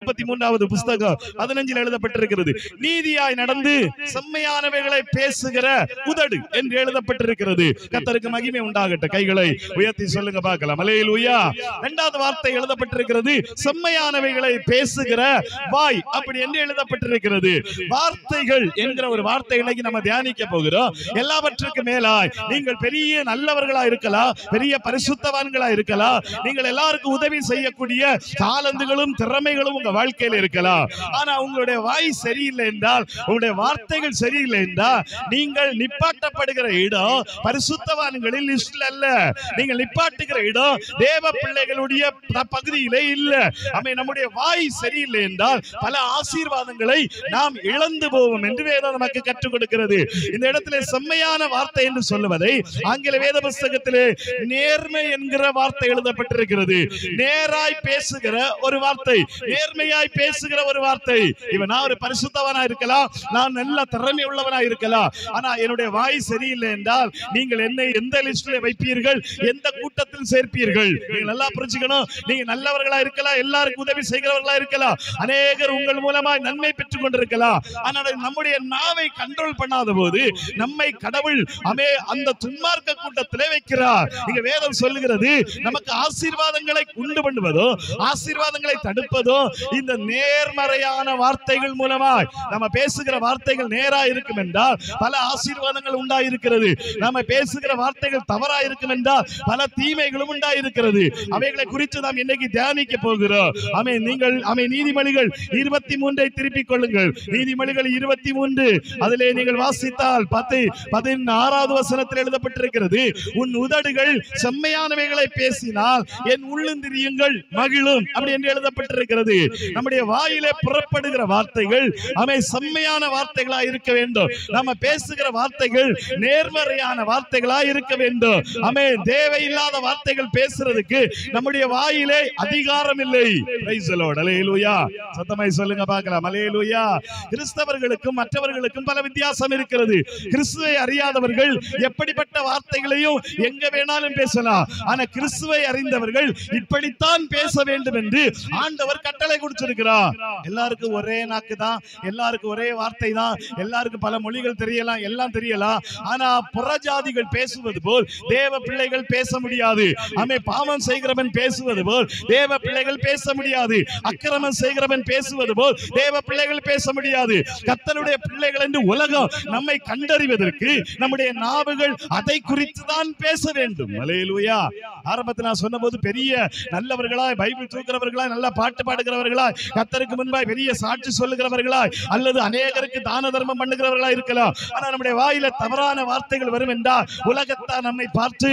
33வது புத்தகம் 15 எழுதப்பட்டிருக்கிறது. நீதியாய் நடந்து செம்மையானவைகளை பேசுகிற உதடு என்று எழுதப்பட்டிருக்கிறது. கர்த்தருக்கு மகிமை உண்டாகட்டும். கைகளை உயர்த்தி சொல்லுங்க பார்க்கலாம். அல்லேலூயா. இரண்டாவது வார்த்தை எழுதப்பட்டிருக்கிறது செம்மையானவைகளை பேசுகிற வாய் அப்படி என்று எழுதப்பட்டிருக்கிறது. வார்த்தைகள் என்கிற ஒரு வார்த்தை இன்னைக்கு நம்ம தியானிக்க போகிறோம். எல்லாவற்றுக்கும் மேலாய் நீங்கள் பெரிய நல்லவர்களா இருக்கலாம், பெரிய பரிசுத்தவான்களா இருக்கலாம், நீங்கள் எல்லாருக்கும் உதவி செய்யக்கூடிய தாளந்துகளும் திறமைகளும் உங்க வாழ்க்கையில் இருக்கலாம். ஆனா உங்களுடைய வாய் சரியில்லை என்றால், உங்களுடைய வார்த்தைகள் சரியில்லை என்றால், நீங்கள் நிப்பாட்டப்படுகிற இடம் பரிசுத்தவான்களில் லிஸ்ட்ல அல்ல. நீங்கள் நிப்பாட்டுகிற இடம் தேவ பிள்ளைகளுடைய பகுதியிலே இல்ல. நம்முடைய வாய் சரியில்லை என்றால் பல ஆசீர்வாதங்களை நாம் இழந்து போவோம் என்று வேதம் நமக்கு கற்றுக் கொடுக்கிறது. இந்த இடத்திலே செம்மையான வார்த்தை என்று சொல்லுவதை ஆங்கில வேத புத்தகத்திலே நேர்மை என்கிற வார்த்தை எழுதப்பட்டிருக்கிறது. நேராய் பேசுகிற ஒரு வார்த்தை, நேர்மையாய் பேசுகிற ஒரு வார்த்தை. இவன் நான் ஒரு பரிசுத்தவனா இருக்கலாம், நான் நல்ல திறமை உள்ளவனா இருக்கலாம், ஆனா என்னுடைய வாய் சரியில்லை என்றால் நீங்கள் என்னை எந்த லிஸ்ட்ல வைப்பீர்கள், எந்த கூட்டத்தில் சேர்ப்பீர்கள்? நீங்க நல்லா புரிஞ்சுக்கணும். நீங்க நல்லவர்களா இருக்கலாம், எல்லாருக்கும் உதவி செய்கிறவர்களா இருக்கலாம், அநேகர் உங்கள் மூலமாய் நன்மை பெற்றுக் கொண்டிருக்கலாம். ஆனால் நம்முடைய நாவை கண்ட்ரோல் பண்ணாத போது நம்மை கடவுள் அந்த துன்மார்க்க கூட்டத்திலே வைக்கிறார். இங்க வேதம் சொல்லுகிறது, நமக்கு ஆசீர்வாதங்களை உண்டு பண்ணுவதோ ஆசீர்வாதங்களை தடுப்பதோ இந்த நேர்மறையான வார்த்தைகள் மூலமாய். நம்ம பேசுகிற வார்த்தைகள் நேரா இருக்கும் என்றால் பல ஆசீர்வாதங்கள் உண்டாயிருக்கிறது. நம்ம பேசுகிற வார்த்தைகள் தவறா இருக்கும் என்றால் பல தீமைகளும் உண்டாயிருக்கிறது. அவைகளை குறித்து நாம் இன்னைக்கு தியானிக்க போகிறோம். நீங்கள் நீதிமொழிகள் 23 திருப்பிக் கொள்ளுங்கள். நீதிமொழிகள் 23 அதிலே நீங்கள் வாசித்தால் 16வது வசனத்தில் எழுதப்பட்டிருக்கிறது, உன் உதடுகள் செம்மையானவைகளை பேசினால் என் உள்ளந்திரியங்கள் மகிழும் அப்படி என்று எழுதப்பட்டிருக்கிறது. நம்முடைய வாயிலே புறப்படுகிற வார்த்தைகள் செம்மையான வார்த்தைகளா இருக்க வேண்டும். நம்ம பேசுகிற வார்த்தைகள் நேர்மறையான வார்த்தைகளா இருக்க வேண்டும். தேவையில்லாத வார்த்தைகள் பேசுறதுக்கு நம்முடைய வாயிலே அதிகாரம் இல்லை. Praise the lord. அல்லேலூயா. சத்தமாய் சொல்லுங்க பார்க்கலாம். அல்லேலூயா. கிறிஸ்தவர்களுக்கும் மற்றவர்களுக்கும் பல வித்தியாசம் இருக்கிறது. கிறிஸ்துவை அறியாதவர்கள் எப்படிப்பட்ட வார்த்தைகளையும் எங்க வேணாலும் பேசலாம். ஆனா கிறிஸ்துவை அறிந்தவர்கள் இப்படித்தான் பேச வேண்டும் என்று ஆண்டவர் கட்டளை கொடுத்திருக்கிறார். எல்லாருக்கும் ஒரே நாக்கு தான், எல்லாருக்கும் ஒரே வார்த்தை தான், எல்லாருக்கும் பல மொழிகள் தெரியலாம், எல்லாம் தெரியலாம். ஆனா புறஜாதிகள் பேசுவது போல் தேவ பிள்ளைகள் பேச முடியாது. பாவம் செய்கிறவன் பேசுவது போல் தேவ பிள்ளைகள் பேச முடியாது. அக்கிரமம் செய்கிறவன் பேசுவது போல் தேவ பிள்ளைகள் பேச முடியாது. கர்த்தருடைய பிள்ளைகள் என்று உலகம் நம்மை கண்டறிவதற்கு நம்முடைய நாவுகள் அதை குறித்து தான் பேச வேண்டும். அல்லேலூயா. ஆரம்பத்தில் நான் சொன்னபோது பெரிய நல்லவர்களாய், பைபிள் தூக்குறவர்களாய், நல்ல பாட்டு பாடுகிறவர்களாய், கர்த்தருக்கு முன்பாய் பெரிய சாட்சி சொல்லுகிறவர்களாய், அல்லது அநேகருக்கு தான தர்மம் பண்ணுகிறவர்களாய் இருக்கலாம். ஆனா நம்முடைய வாயில தவறான வார்த்தைகள் வரும் என்றால் உலகத்தார் நம்மை பார்த்து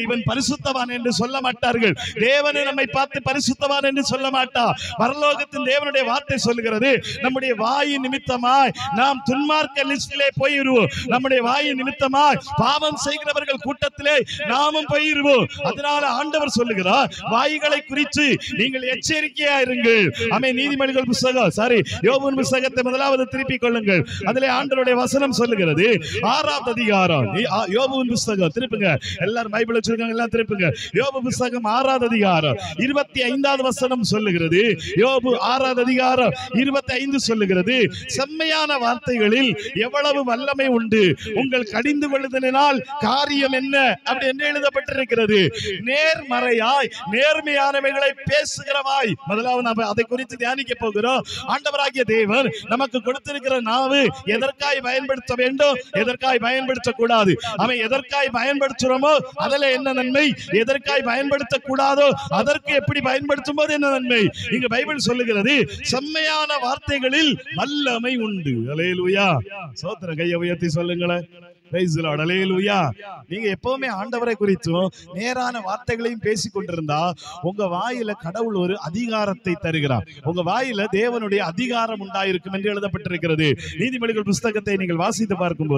இவன் பரிசுத்தவான் என்று சொல்ல மாட்டார்கள். தேவனை நம்மை பார்த்து பரிசுத்தவான் என்று சொல்ல மாட்டார். பரலோகத்தின் தேவனுடைய வார்த்தை சொல்லுகிறது, நம்முடைய வாயின் நிமித்தமாய் நாம் துன்மார்க்க லிஸ்டிலே போயிருவோம். நம்முடைய வாயின் நிமித்தமாய் பாவம் செய்கிறவர்கள் கூட்டத்திலே நாமும் போயிருவோம். அதனால ஆண்டவர் சொல்லுகிறார், வாய்களை குறித்து நீங்கள் எச்சரிக்கையா இருங்கள். நீதிமொழிகள் புத்தகம் யோபுவின் புத்தகத்தை முதலாவது திருப்பிக் கொள்ளுங்கள். அதிலே ஆண்டவருடைய வசனம் சொல்லுகிறது, 6வது அதிகாரம் யோபுவின் புத்தகம் திருப்புங்க. எல்லாரும் பைபிள் வச்சிருக்காங்க, எல்லாம் திருப்புங்க. யோபு புத்தகம் 6வது அதிகாரம் 25வது வசனம் சொல்லுகிறது. யோபு 6வது அதிகாரம் 25 சொல்லுகிறது, செம்மையான வார்த்தைகளில் எவ்வளவு வல்லமை உண்டு, உங்கள் கடிந்து கொள்ளுதலினால் காரியம் என்ன அப்படி என்று எழுதப்பட்டிருக்கிறது. நேர்மறையாய் நேர்மையானவைகளை பேசுகிறவாய். முதலாவது நாம் அதை குறித்து தியானிக்க போகிறோம். ஆண்டவராகிய தேவன் நமக்கு கொடுத்திருக்கிற நாவு எதற்காய் பயன்படுத்த வேண்டும், எதற்காய் பயன்படுத்த கூடாது, எதற்காய் பயன்படுத்துறோமோ அதில் என்ன நன்மை, எதற்காய் பயன்படுத்த கூடாதோ அதற்கு எப்படி பயன்படுத்தும் போது என்ன நன்மை. இங்க பைபிள் சொல்லுகிறது, செம்மையான வார்த்தைகளில் வல்லமை உண்டு. அல்லேலூயா. சோத்திரம். கையை உயர்த்தி சொல்லுங்களேன். நீங்க எப்பவுமே ஆண்டவரை குறித்தும் நேரான வார்த்தைகளையும் பேசிக் கொண்டிருந்தா உங்க வாயில கடவுள் ஒரு அதிகாரத்தை தருகிறார். உங்க வாயில தேவனுடைய அதிகாரம் உண்டாயிருக்கும் என்று எழுதப்பட்டிருக்கிறது. நீதிமொழிகள் புத்தகத்தை நீங்கள் வாசித்து பார்க்கும்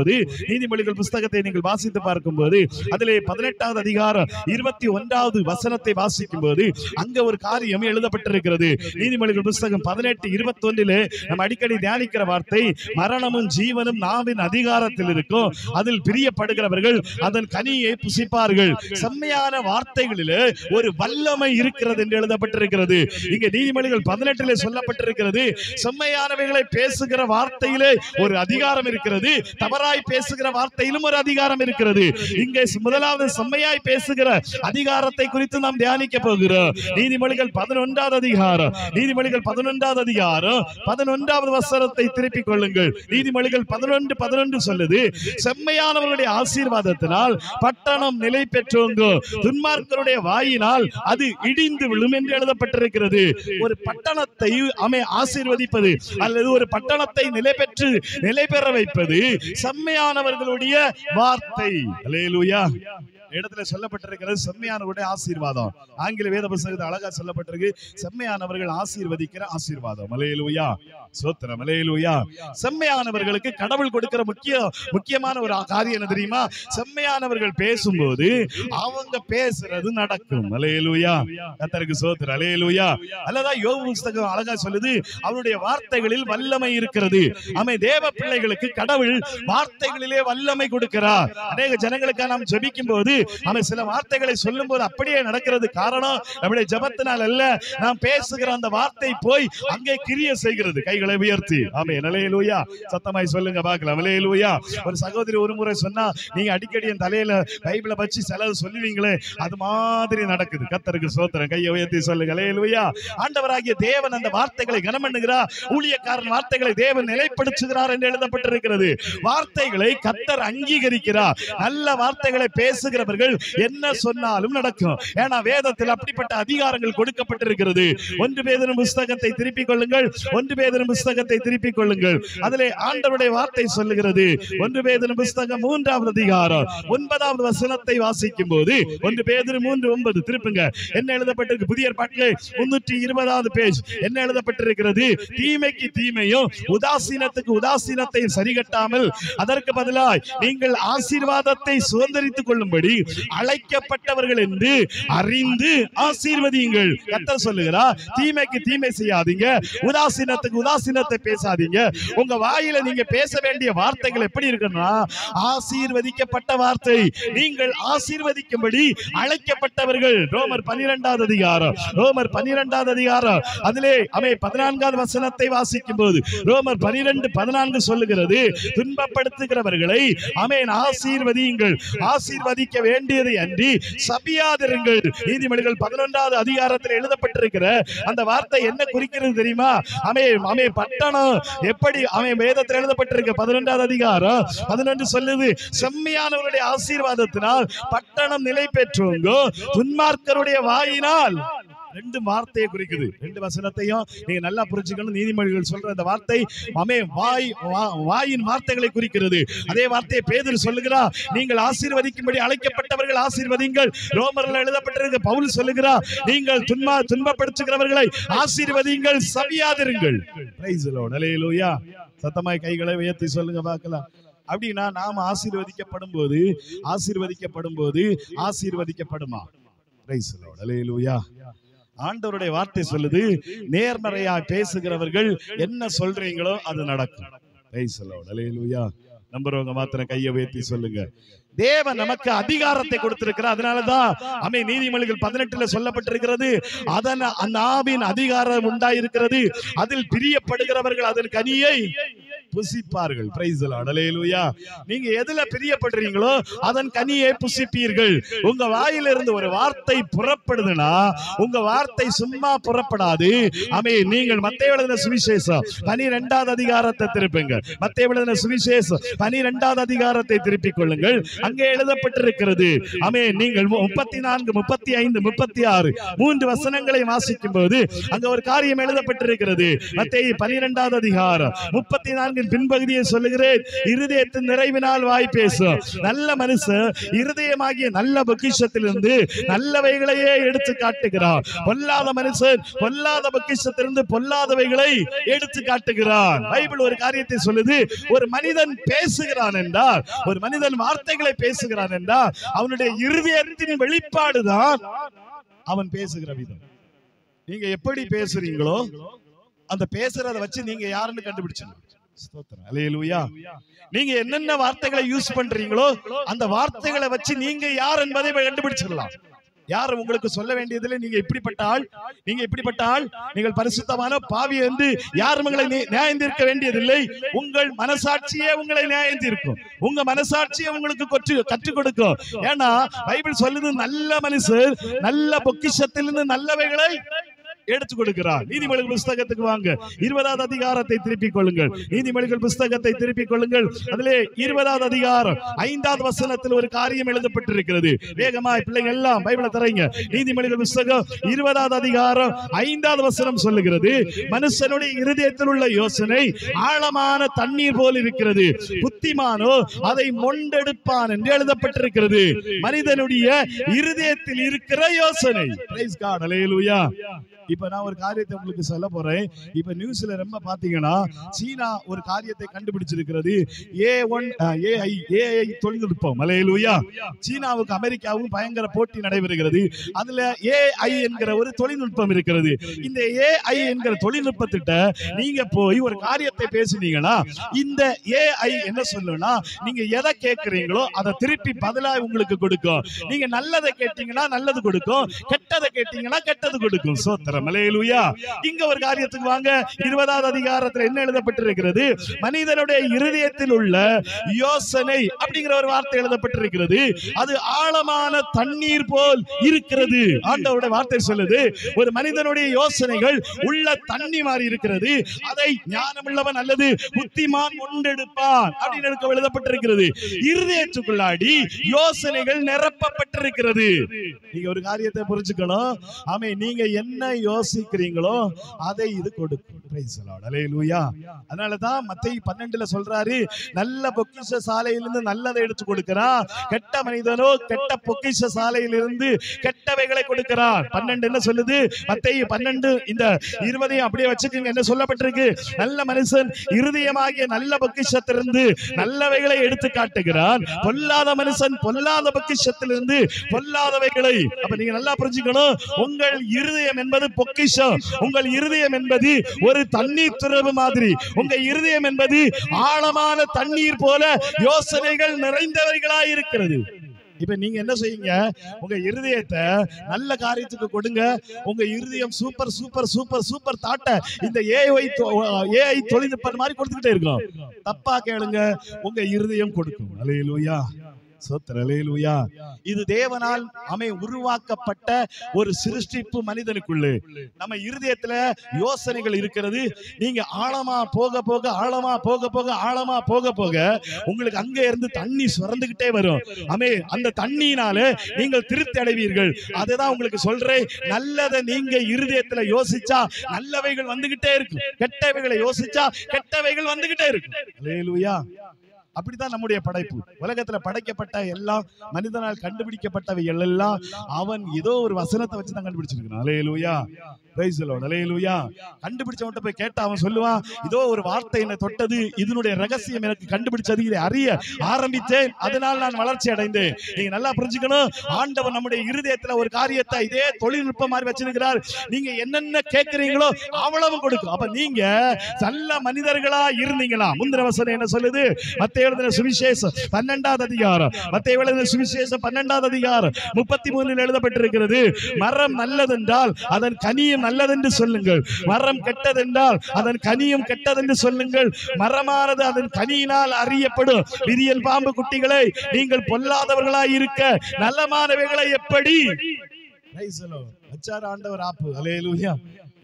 போது அதிலே 18வது அதிகாரம் 21வது வசனத்தை வாசிக்கும் போது அங்க ஒரு காரியம் எழுதப்பட்டிருக்கிறது. நீதிமொழிகள் புத்தகம் 18:21 நம்ம அடிக்கடி தியானிக்கிற வார்த்தை, மரணமும் ஜீவனும் நாவின் அதிகாரத்தில் இருக்கும், அதில் பிரியப்படுகிறவர்கள் அதன் கனியை புசிப்பார்கள். செம்மையான வார்த்தைகளிலே ஒரு வல்லமை இருக்கிறது என்று எழுதப்பட்டிருக்கிறது. இங்கே நீதிமொழிகள் 18 சொல்லப்பட்டிருக்கிறது, செம்மையானவைகளை பேசுகிற வார்த்தையிலே ஒரு அதிகாரம் இருக்கிறது, தவறாய் பேசுகிற வார்த்தையிலும் ஒரு அதிகாரம் இருக்கிறது. இங்கே முதலாவது செம்மையாய் பேசுகிற அதிகாரத்தை குறித்து நாம் தியானிக்க போகிறோம். நீதிமொழிகள் 11வது அதிகாரம், நீதிமொழிகள் 11வது அதிகாரம் 11வது வசனத்தை திருப்பிக் கொள்ளுங்கள். நீதிமொழிகள் 11:11 சொல்லுது, செம்மையானவர்களுடைய ஆசீர்வாதத்தினால் பட்டணம் நிலை பெற்றோங்கும், துன்மார்க்கருடைய வாயினால் அது இடிந்து விழும் என்று எழுதப்பட்டிருக்கிறது. ஒரு பட்டணத்தை ஆசீர்வதிப்பது அல்லது ஒரு பட்டணத்தை நிலை பெற வைப்பது செம்மையானவர்களுடைய வார்த்தை. அல்லேலூயா. இடத்துல சொல்லப்பட்டிருக்கிறது செம்மையானவருடைய ஆசீர்வாதம். ஆங்கில வேத புத்தகத்தில் அழகா சொல்லப்பட்டிருக்கு, செம்மையானவர்கள் ஆசீர்வதிக்கிற ஆசீர்வாதம். அல்லேலூயா, ஸ்தோத்திரம், அல்லேலூயா. செம்மையானவர்களுக்கு கடவுள் கொடுக்கிற முக்கியமான ஒரு காரியம் என்ன தெரியுமா? செம்மையானவர்கள் பேசும்போது அவங்க பேசுறது நடக்கும். அல்லேலூயா, கர்த்தருக்கு ஸ்தோத்திரம், அல்லேலூயா. அல்லதா யோபு புத்தகம் அழகா சொல்லுது, அவருடைய வார்த்தைகளில் வல்லமை இருக்கிறது. தேவ பிள்ளைகளுக்கு கடவுள் வார்த்தைகளிலே வல்லமை கொடுக்கிறார். அநேக ஜனங்களுக்காக நாம் ஜெபிக்கும் போது சில வார்த்தைகளை சொல்லும் போது அப்படியே நடக்கிறது. காரணம் நம்முடைய ஜெபத்தினால் அல்ல, நாம் பேசுகிற அந்த வார்த்தை போய் அங்கே கிரியை செய்கிறது. கைகளை உயர்த்தி ஆமென், அல்லேலூயா. சத்தமாய் சொல்லுங்க பார்க்கலாம், அல்லேலூயா. ஒரு சகோதரி ஒரு முறை சொன்னா, நீங்க அடிக்கடி என் தலையில பைபிளை வச்சு சிலது சொல்லுவீங்களே, அது மாதிரி நடக்குது. கர்த்தருக்கு ஸ்தோத்திரம். கையை உயர்த்தி சொல்லுங்க, அல்லேலூயா. ஆண்டவராகிய தேவன் அந்த வார்த்தைகளை கனம் பண்ணுகிறார். ஊழியக்காரன் வார்த்தைகளை தேவன் நிலைப்படுத்துகிறார் என்று எழுதப்பட்டிருக்கிறது. வார்த்தைகளை கர்த்தர் அங்கீகரிக்கிறார். நல்ல வார்த்தைகளை பேசுகிறவர்கள் என்ன சொன்னாலும் நடக்கும். ஏன்னா வேதத்தில் அப்படிப்பட்ட அதிகாரங்கள் கொடுக்கப்பட்டிருக்கிறது. 1 பேதுரு புத்தகத்தை திருப்பிக் கொள்ளுங்கள், 1 பேதுரு புத்தகத்தை திருப்பிக் கொள்ளுங்கள். அதிலே ஆண்டவருடைய வார்த்தை சொல்லுகிறது. 1 பேதுரு புத்தகம் 3வது அதிகாரம் 9வது வசனத்தை வாசிக்கும் போது 1 பேதுரு 3:9 திருப்புங்க. என்ன எழுதப்பட்டிருக்கு? புதிய ஏற்பாட்டிலே 320வது பேஜ். என்ன எழுதப்பட்டிருக்கிறது? தீமைக்கு தீமையும் உதாசீனத்துக்கு உதாசீனத்தையும் சரிகட்டாமல் அதற்கு பதிலாய் நீங்கள் ஆசீர்வாதத்தை சுதந்தரித்துக் கொள்ளும்படி அழைக்கப்பட்டவர்கள் என்று அறிந்து ஆசீர்வதியுங்கள். கர்த்தர் சொல்லுகிறார், தீமைக்கு தீமை செய்யாதீங்க, உதாசீனத்துக்கு உதாசீனத்தை பேசாதீங்க. உங்க வாயில நீங்க பேச வேண்டிய வார்த்தைகள் எப்படி இருக்குன்னா, ஆசீர்வதிக்கப்பட்ட வார்த்தை. நீங்கள் ஆசீர்வதிக்கும்படி அழைக்கப்பட்டவர்கள். ரோமர் 12வது அதிகாரம், ரோமர் 12வது அதிகாரம் அதிலே 14வது வசனத்தை வாசிக்கும் போது ரோமர் 12:14 சொல்லுகிறது, துன்பப்படுத்துகிறவர்களை ஆசீர்வதியுங்கள், ஆசீர்வதிக்க வேண்டியதை அன்றி சபியாதிருங்கள். நீதிமொழிகள் 11வது அதிகாரத்தில் எழுதப்பட்டிருக்கிற அந்த வார்த்தை என்ன குறிக்கிறது தெரியுமா? பட்டணம் எப்படி வேதத்தில் எழுதப்பட்டிருக்க 11வது அதிகாரம் 11 சொல்லுது, செம்மையானவருடைய ஆசீர்வாதத்தினால் பட்டணம் நிலை பெற்றோங்க, துன்மார்க்கருடைய வாயினால். 2 வார்த்தையை குறிக்குது. 2 வசனத்தையும் நீங்க நல்லா புரிஞ்சுக்கணும். நீதிமொழிகள் சொல்ற அந்த வார்த்தை வாயின் வார்த்தைகளை குறிக்கிறது. அதே வார்த்தையை பேதுரு சொல்லுகிறார், நீங்கள் ஆசீர்வதிக்கும்படி அழைக்கப்பட்டவர்கள் ஆசீர்வதிங்கள். ரோமர்ல எழுதப்பட்டிருக்க பவுல் சொல்லுகிறார், நீங்கள் துன்பப்படுத்துகிறவர்களை ஆசீர்வதிங்கள், சபியாதிருங்கள். Price the lord, hallelujah. சத்தமாய் கைகளை உயர்த்தி சொல்லுங்க பார்க்கலாம். அப்படின்னா நாம ஆசீர்வதிக்கப்படும் போது ஆசீர்வதிக்கப்படுமா? பிரைஸ் தி லார்ட், அல்லேலூயா. ஆண்டவருடைய வார்த்தை சொல்லுது, நேர்மறையா பேசுகிறவர்கள் என்ன சொல்றீங்களோ அது நடக்கும். பிரைஸ் தி லார்ட், அல்லேலூயா. நம்புறவங்க மாத்திரம் கையை உயர்த்தி சொல்லுங்க. தேவன் நமக்கு அதிகாரத்தை கொடுத்திருக்கிறார். அதனாலதான் நீதிமொழிகள் 18 சொல்லப்பட்டிருக்கிறது, அதன் நாவின் அதிகாரம் உண்டாயிருக்கிறது, அதில் பிரியப்படுகிறவர்கள் அதன் கனியை புசிப்பார்கள். பிரைஸ் தி லார்ட், அல்லேலூயா. நீங்க எதுல பிரியப்படுறீங்களோ அதன் கனியை புசிப்பீர்கள். உங்க வாயிலிருந்து ஒரு வார்த்தை புறப்படுதுன்னா உங்க வார்த்தை சும்மா புறப்படாது. நீங்கள் மத்தேயு எழுதின சுவிசேஷம் 12வது அதிகாரத்தை திருப்புங்க. மத்தேயு எழுதின சுவிசேஷம் 12வது அதிகாரத்தை திருப்பிக் கொள்ளுங்கள். அங்கே எழுதப்பட்டிருக்கிறது. நீங்கள் 34, 35, 36 3 வசனங்களை வாசிக்கும் போது அங்க ஒரு காரியம் எழுதப்பட்டிருக்கிறது. மத்தேயு 12வது அதிகாரம் 34 பின்பகுதியை சொல்லுகிறேன். இருதயத்தின் நிறைவினால் வாய் பேசும். நல்ல மனுஷன் இருதயமாகிய நல்ல பொக்கிஷத்திலிருந்து நல்லவைகளையே எடுத்து காட்டுகிறார். பொல்லாத மனுஷன் பொல்லாத பொக்கிஷத்திலிருந்து பொல்லாதவைகளை எடுத்து காட்டுகிறான். பைபிள் ஒரு காரியத்தை சொல்லுது, ஒரு மனிதன் பேசுகிறான் என்றால், ஒரு மனிதன் வார்த்தைகளை பேசுகிறான் என்றால் அவனுடைய இருதயத்தின் வெளிப்பாடுதான் அவன் பேசுகிற விதம். நீங்க எப்படி பேசுறீங்களோ அந்த பேசுறத வச்சு நீங்க யாருன்னு கண்டுபிடிச்சிடணும். ஸ்தோத்திரம். அல்லேலூயா. நீங்க என்னென்ன வார்த்தைகளை யூஸ் பண்றீங்களோ அந்த வார்த்தைகளை வச்சு நீங்க யார் என்பதை கண்டுபிடிச்சிடலாம். யாரும் உங்களுக்கு சொல்ல வேண்டியதில்லை நீங்க இப்படிப்பட்ட ஆள், நீங்க இப்படிப்பட்ட ஆள், நீங்கள் பரிசுத்தமான பாவி என்று யாரும் உங்களை நியாயம் தீர்க்க வேண்டியதில்லை. உங்கள் மனசாட்சியே உங்களை நியாயம் தீர்க்கும். உங்க மனசாட்சியை உங்களுக்கு கற்றுக் கொடுக்கும். ஏன்னா பைபிள் சொல்லுது, நல்ல மனுஷர் நல்ல பொக்கிஷத்திலிருந்து நல்லவைகளை எடுத்து கொடுக்கிறார். நீதிமொழிகள் புஸ்தகத்துக்கு வாங்க, 20வது அதிகாரத்தை திருப்பிக் கொள்ளுங்கள். நீதிமொழிகள் புஸ்தகத்தை திருப்பிக் கொள்ளுங்கள். அதிலே 20வது அதிகாரம் 5வது வசனத்தில் ஒரு காரியம் எழுதப்பட்டிருக்கிறது. வேகமாய் பிள்ளைங்க எல்லாம் பைபிளை தரீங்க. நீதிமொழிகள் புஸ்தகம் 20வது அதிகாரம் 5வது வசனம் சொல்லுகிறது, மனுஷனுடைய இருதயத்தில் உள்ள யோசனை ஆழமான தண்ணீர் போல் இருக்கிறது, புத்திமானோ அதை மொண்டெடுப்பான் என்று எழுதப்பட்டிருக்கிறது. மனிதனுடைய இருதயத்தில் இருக்கிற யோசனை. Praise God. அல்லேலூயா. இப்ப நான் ஒரு காரியத்தை உங்களுக்கு சொல்ல போறேன். இப்ப நியூஸ்ல ரொம்ப பாத்தீங்கன்னா சீனா ஒரு காரியத்தை கண்டுபிடிச்சிருக்கிறது. AI தொழில்நுட்பம். அல்லேலூயா. சீனாவுக்கு அமெரிக்காவுக்கும் பயங்கர போட்டி நடைபெறுகிறது. அதுல AI என்கிற ஒரு தொழில்நுட்பம் இருக்கிறது. இந்த AI என்கிற தொழில்நுட்பத்திட்ட நீங்க போய் ஒரு காரியத்தை பேசுனீங்கன்னா இந்த AI என்ன சொல்லுன்னா, நீங்க எதை கேட்கறீங்களோ அதை திருப்பி பதிலா உங்களுக்கு கொடுக்கும். நீங்க நல்லதை கேட்டீங்கன்னா நல்லது கொடுக்கும், கெட்டதை கேட்டீங்கன்னா கெட்டது கொடுக்கும். சோத்திரம். அல்லேலூயா. இங்க ஒரு காரியத்துக்கு வாங்க. 20வது அதிகாரத்தில் என்ன எழுதப்பட்டிருக்கிறது? மனிதனுடைய இருதயத்தில் உள்ள யோசனை அப்படிங்கிற ஒரு வார்த்தை எழுதப்பட்டிருக்கிறது. அது ஆழமான தண்ணீர் போல் இருக்கிறது. ஆண்டவருடைய வார்த்தை சொல்லுது, ஒரு மனிதனுடைய யோசனைகள் உள்ள தண்ணி மாதிரி இருக்கிறது. அதை ஞானமுள்ளவன் அல்லது புத்திமான் கொண்டெடுப்பான் அப்படின்னு எழுதப்பட்டிருக்கிறது. இருதயத்துக்குள்ளாடி யோசனைகள் நிரப்பப்பட்டிருக்கிறது. நீங்க ஒரு காரியத்தை புரிஞ்சுக்கணும். ஆமே, நீங்க என்ன யோசிக்கிறீங்களோ அதை இது கொடுக்கும். Praise the lord. அல்லேலூயா. அதனால தான் மத்தேயு 12ல சொல்றாரு, நல்ல பொக்கிஷ சாலையிலிருந்து நல்லதை எடுத்து கொடுக்கிறான், கெட்ட மனிதனோ கெட்ட பொக்கிஷ சாலையிலிருந்து கெட்டவைகளை கொடுக்கிறான். 12 என்ன சொல்லுது? மத்தேயு 12 இந்த 20 அப்படியே வச்சுக்கோங்க. என்ன சொல்லப்பட்டிருக்கு? நல்ல மனுஷன் இருதயமாகிய நல்ல பொக்கிஷத்திலிருந்து நல்லவைகளை எடுத்து காட்டுகிறான், பொல்லாத மனுஷன் பொல்லாத பொக்கிஷத்திலிருந்து பொல்லாதவைகளை. அப்ப நீங்க நல்லா புரிஞ்சுக்கணும், உங்கள் இருதயம் என்பது பொக்கிஷம். உங்கள் இருதயம் என்பது ஒரு தண்ணீர் துறவு மாதிரி. உங்க இருதயம் என்பது ஆழமான தண்ணீர் போல யோசனைகள் நிறைந்தவைகளாய் இருக்கிறது. இப்ப நீங்க என்ன செய்யுங்க? உங்க இருதயத்தை நல்ல காரியத்துக்கு கொடுங்க. உங்க இருதயம் சூப்பர் சூப்பர் சூப்பர் சூப்பர் தாட்ட இந்த AI தொழில்நுட்பம் மாதிரி கொடுத்துக்கிட்டே இருக்கும். தப்பா கேளுங்க, உங்க இருதயம் கொடுக்கும். அல்லேலூயா. அல்லேலூயா. இது தேவனால் உருவாக்கப்பட்ட ஒரு சிருஷ்டிப்பு மனிதனுக்குள்ளே. நம்ம இருதயத்துல யோசனைகள் இருக்கிறது. நீங்க ஆழமா போக போக ஆழமா போக போக ஆழமா போக போக உங்களுக்கு அங்க இருந்து தண்ணி சுரந்துகிட்டே வரும். அந்த தண்ணியினால நீங்கள் திருப்தி அடைவீர்கள். அதுதான் உங்களுக்கு சொல்றேன், நல்லதை நீங்க இருதயத்துல யோசிச்சா நல்லவைகள் வந்துகிட்டே இருக்கும், கெட்டவைகளை யோசிச்சா கெட்டவைகள் வந்துகிட்டே இருக்கும். அல்லேலூயா. அப்படித்தான் நம்முடைய படைப்பு. உலகத்துல படைக்கப்பட்ட எல்லாம் மனிதனால் கண்டுபிடிக்கப்பட்டவைகள் எல்லாம் அவன் ஏதோ ஒரு வசனத்தை வச்சுதான் கண்டுபிடிச்சிருக்கான். அல்லேலூயா. Price the lord. அல்லேலூயா. கண்டுபிடிச்சவன்ட்ட போய் கேட்டா அவன் சொல்லுவான், இதோ ஒரு வார்த்தை என்னை தொட்டது, இதனுடைய ரகசியம் எனக்கு கண்டுபிடிச்சது, இதை அறிய ஆரம்பித்தேன், அதனால் நான் வளர்ச்சி அடைந்தேன். நீங்க நல்லா புரிஞ்சுக்கணும், ஆண்டவர் நம்முடைய இருதயத்துல ஒரு காரியத்தை இதே தொழில்நுட்பம் மாதிரி வச்சிருக்கிறார். நீங்க என்னென்ன கேட்கிறீங்களோ அவ்வளவு கொடுக்கும். அப்ப நீங்க நல்ல மனிதர்களா இருந்தீங்களா? முந்தின வசனம் என்ன சொல்லுது? மத்தேயு எழுதின சுவிசேஷம் 12வது அதிகாரம், மத்தேயு எழுதின சுவிசேஷம் 12வது அதிகாரம் 33 எழுதப்பட்டிருக்கிறது, மரம் நல்லதென்றால் அதன் கனியும் நல்லதென்று சொல்லுங்கள், மரம் கெட்டதென்றால் அதன் கனியும் கெட்டதென்று சொல்லுங்கள், மரமானது அதன் கனியினால் அறியப்படும். விரியல் பாம்பு குட்டிகளை, நீங்கள் பொல்லாதவர்களாய் இருக்க நல்லமானவைகளை எப்படி ஆண்டவர் ஆப்பு. அல்லேலூயா.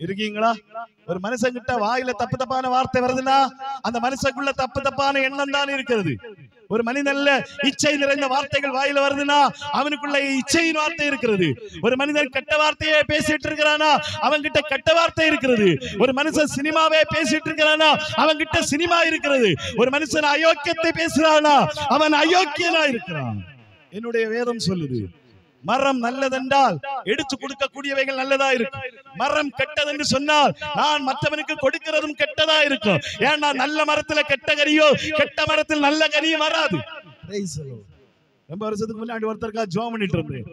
இருக்கீங்களா? ஒரு மனுஷன் கிட்ட வாயில தப்பு தப்பான வார்த்தை வருதுன்னா அந்த மனுஷனுக்குள்ள தப்பு தப்பான எண்ணம் தான் இருக்கிறது. ஒரு மனிதன்ல இச்சை நிறைந்த வார்த்தைகள் வாயில வருதுன்னா அவனுக்குள்ள இச்சையின் வார்த்தை இருக்கிறது. ஒரு மனிதன் கெட்ட வார்த்தையே பேசிட்டு இருக்கிறானா அவன் கிட்ட கெட்ட வார்த்தை இருக்கிறது. ஒரு மனுஷன் சினிமாவே பேசிட்டு இருக்கிறானா அவன் கிட்ட சினிமா இருக்கிறது. ஒரு மனுஷன் அயோக்கியத்தை பேசுறானா அவன் அயோக்கியனா இருக்கிறான். என்னுடைய வேதம் சொல்லுது, மரம் நல்லதென்றால் எடுத்து கொடுக்கக்கூடியவைகள் நல்லதா இருக்கும், மரம் கெட்டதென்று சொன்னால் நான் மற்றவனுக்கு கொடுக்கிறதும் கெட்டதா இருக்கும். ஏன்னா நல்ல மரத்துல கெட்ட கனியோ கெட்ட மரத்தில் நல்ல கனியும் வராது. ரொம்ப வருஷத்துக்கு முன்னாடி ஒருத்தருக்கா ஜோம் பண்ணிட்டு இருந்தேன்.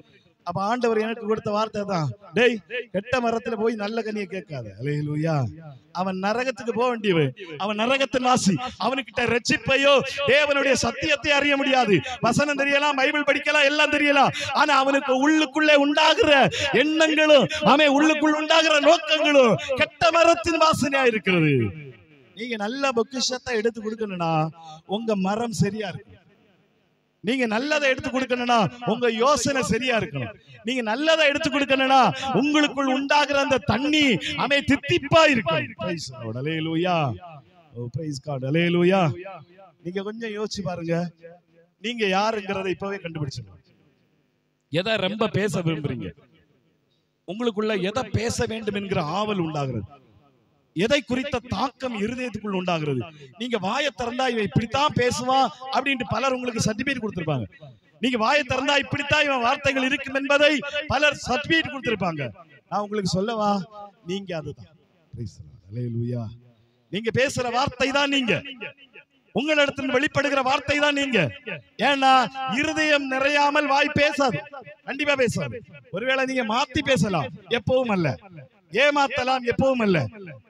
அப்ப ஆண்டவர் எனக்கு கொடுத்த வார்த்தை தான், டேய் கெட்ட மரத்துல போய் நல்ல கனியை கேட்காத. அல்லேலூயா. அவன் நரகத்துக்கு போக வேண்டியவன், அவன் நரகத்தின் வாசி. அவனுக்கிட்ட ரட்சிப்பையோ தேவனுடைய சத்தியத்தை அறிய முடியாது. வசனம் தெரியலாம், பைபிள் படிக்கலாம், எல்லாம் தெரியலாம். ஆனா அவனுக்கு உள்ளுக்குள்ளே உண்டாகிற எண்ணங்களும் அவன் உள்ளுக்குள் உண்டாகிற நோக்கங்களும் கெட்ட மரத்தின் வாசனையா இருக்கிறது. நீங்க நல்ல பொக்கிஷத்தை எடுத்து கொடுக்கணும்னா உங்க மரம் சரியா இருக்கும். நீங்க நல்லதை எடுத்து கொடுக்கணும்னா உங்க யோசனை சரியா இருக்கணும். நீங்க நல்லதை எடுத்து கொடுக்கணும்னா உங்களுக்குள் உண்டாகிற அந்த தண்ணி அவன் தித்திப்பா இருக்கும். Praise lord. Hallelujah. Oh praise God. Hallelujah. நீங்க கொஞ்சம் யோசிச்சு பாருங்க, நீங்க யாருங்கிறதை இப்பவே கண்டுபிடிச்சிடலாம். எதை ரொம்ப பேச விரும்புறீங்க, உங்களுக்குள்ள எதை பேச வேண்டும் என்கிற ஆவல் உண்டாகிறது, எதை குறித்த தாக்கம் இருதயத்துக்குள் உண்டாகிறது. நீங்க வாயை திறந்தா இவன் இப்படித்தான் பேசுவான் அப்படின்ட்டு பலர் உங்களுக்கு சர்டிபிகேட் கொடுத்திருப்பாங்க. நீங்க வாயை திறந்தா இப்படித்தான் இவன் வார்த்தைகள் இருக்கும் என்பதை பலர் சர்டிபிகேட் கொடுத்திருப்பாங்க. நான் உங்களுக்கு சொல்லவா, நீங்க அதுதான். அல்லேலூயா. நீங்க பேசுற வார்த்தை தான் நீங்க, உங்களிடத்தில் வெளிப்படுகிற வார்த்தை தான் நீங்க. ஏன்னா இருதயம் நிறையாமல் வாய் பேசாது, கண்டிப்பா பேசாது. ஒருவேளை நீங்க மாத்தி பேசலாம், எப்பவும் அல்ல. ஏமாத்தலாம், எப்பவும் அல்ல.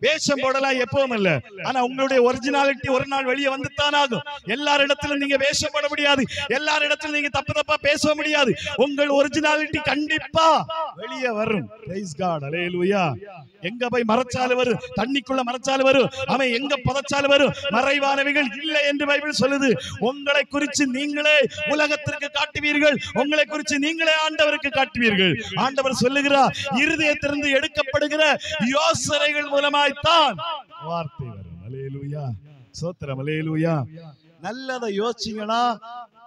வேஷம் போடலாம், எப்பவும் அல்ல. ஆனா உங்களுடைய ஒரிஜினாலிட்டி ஒரு நாள் வெளியே வந்துத்தான் ஆகும். எல்லாரிடத்திலும் நீங்க வேஷம் போட முடியாது, எல்லாரிடத்திலும் நீங்க தப்பு தப்பா பேச முடியாது. உங்கள் ஒரிஜினாலிட்டி கண்டிப்பா வெளியே வரும். Praise God. அல்லேலூயா. எங்க போய் மறைச்சாலும் வரும், தண்ணிக்குள்ள மறைச்சாலும் வரும், அவன் எங்க புதைச்சாலும் வரும். மறைவானவைகள் இல்லை என்று பைபிள் சொல்லுது. உங்களை குறித்து நீங்களே உலகத்திற்கு காட்டுவீர்கள், உங்களை குறித்து நீங்களே ஆண்டவருக்கு காட்டுவீர்கள். ஆண்டவர் சொல்லுகிறார், இருதயத்திலிருந்து எடுக்கப்படுகிற யோசனைகள் மூலமாய்த்தான் வார்த்தை வரும். அல்லேலூயா. ஸ்தோத்திரம். அல்லேலூயா. நல்லதை யோசிச்சீங்கன்னா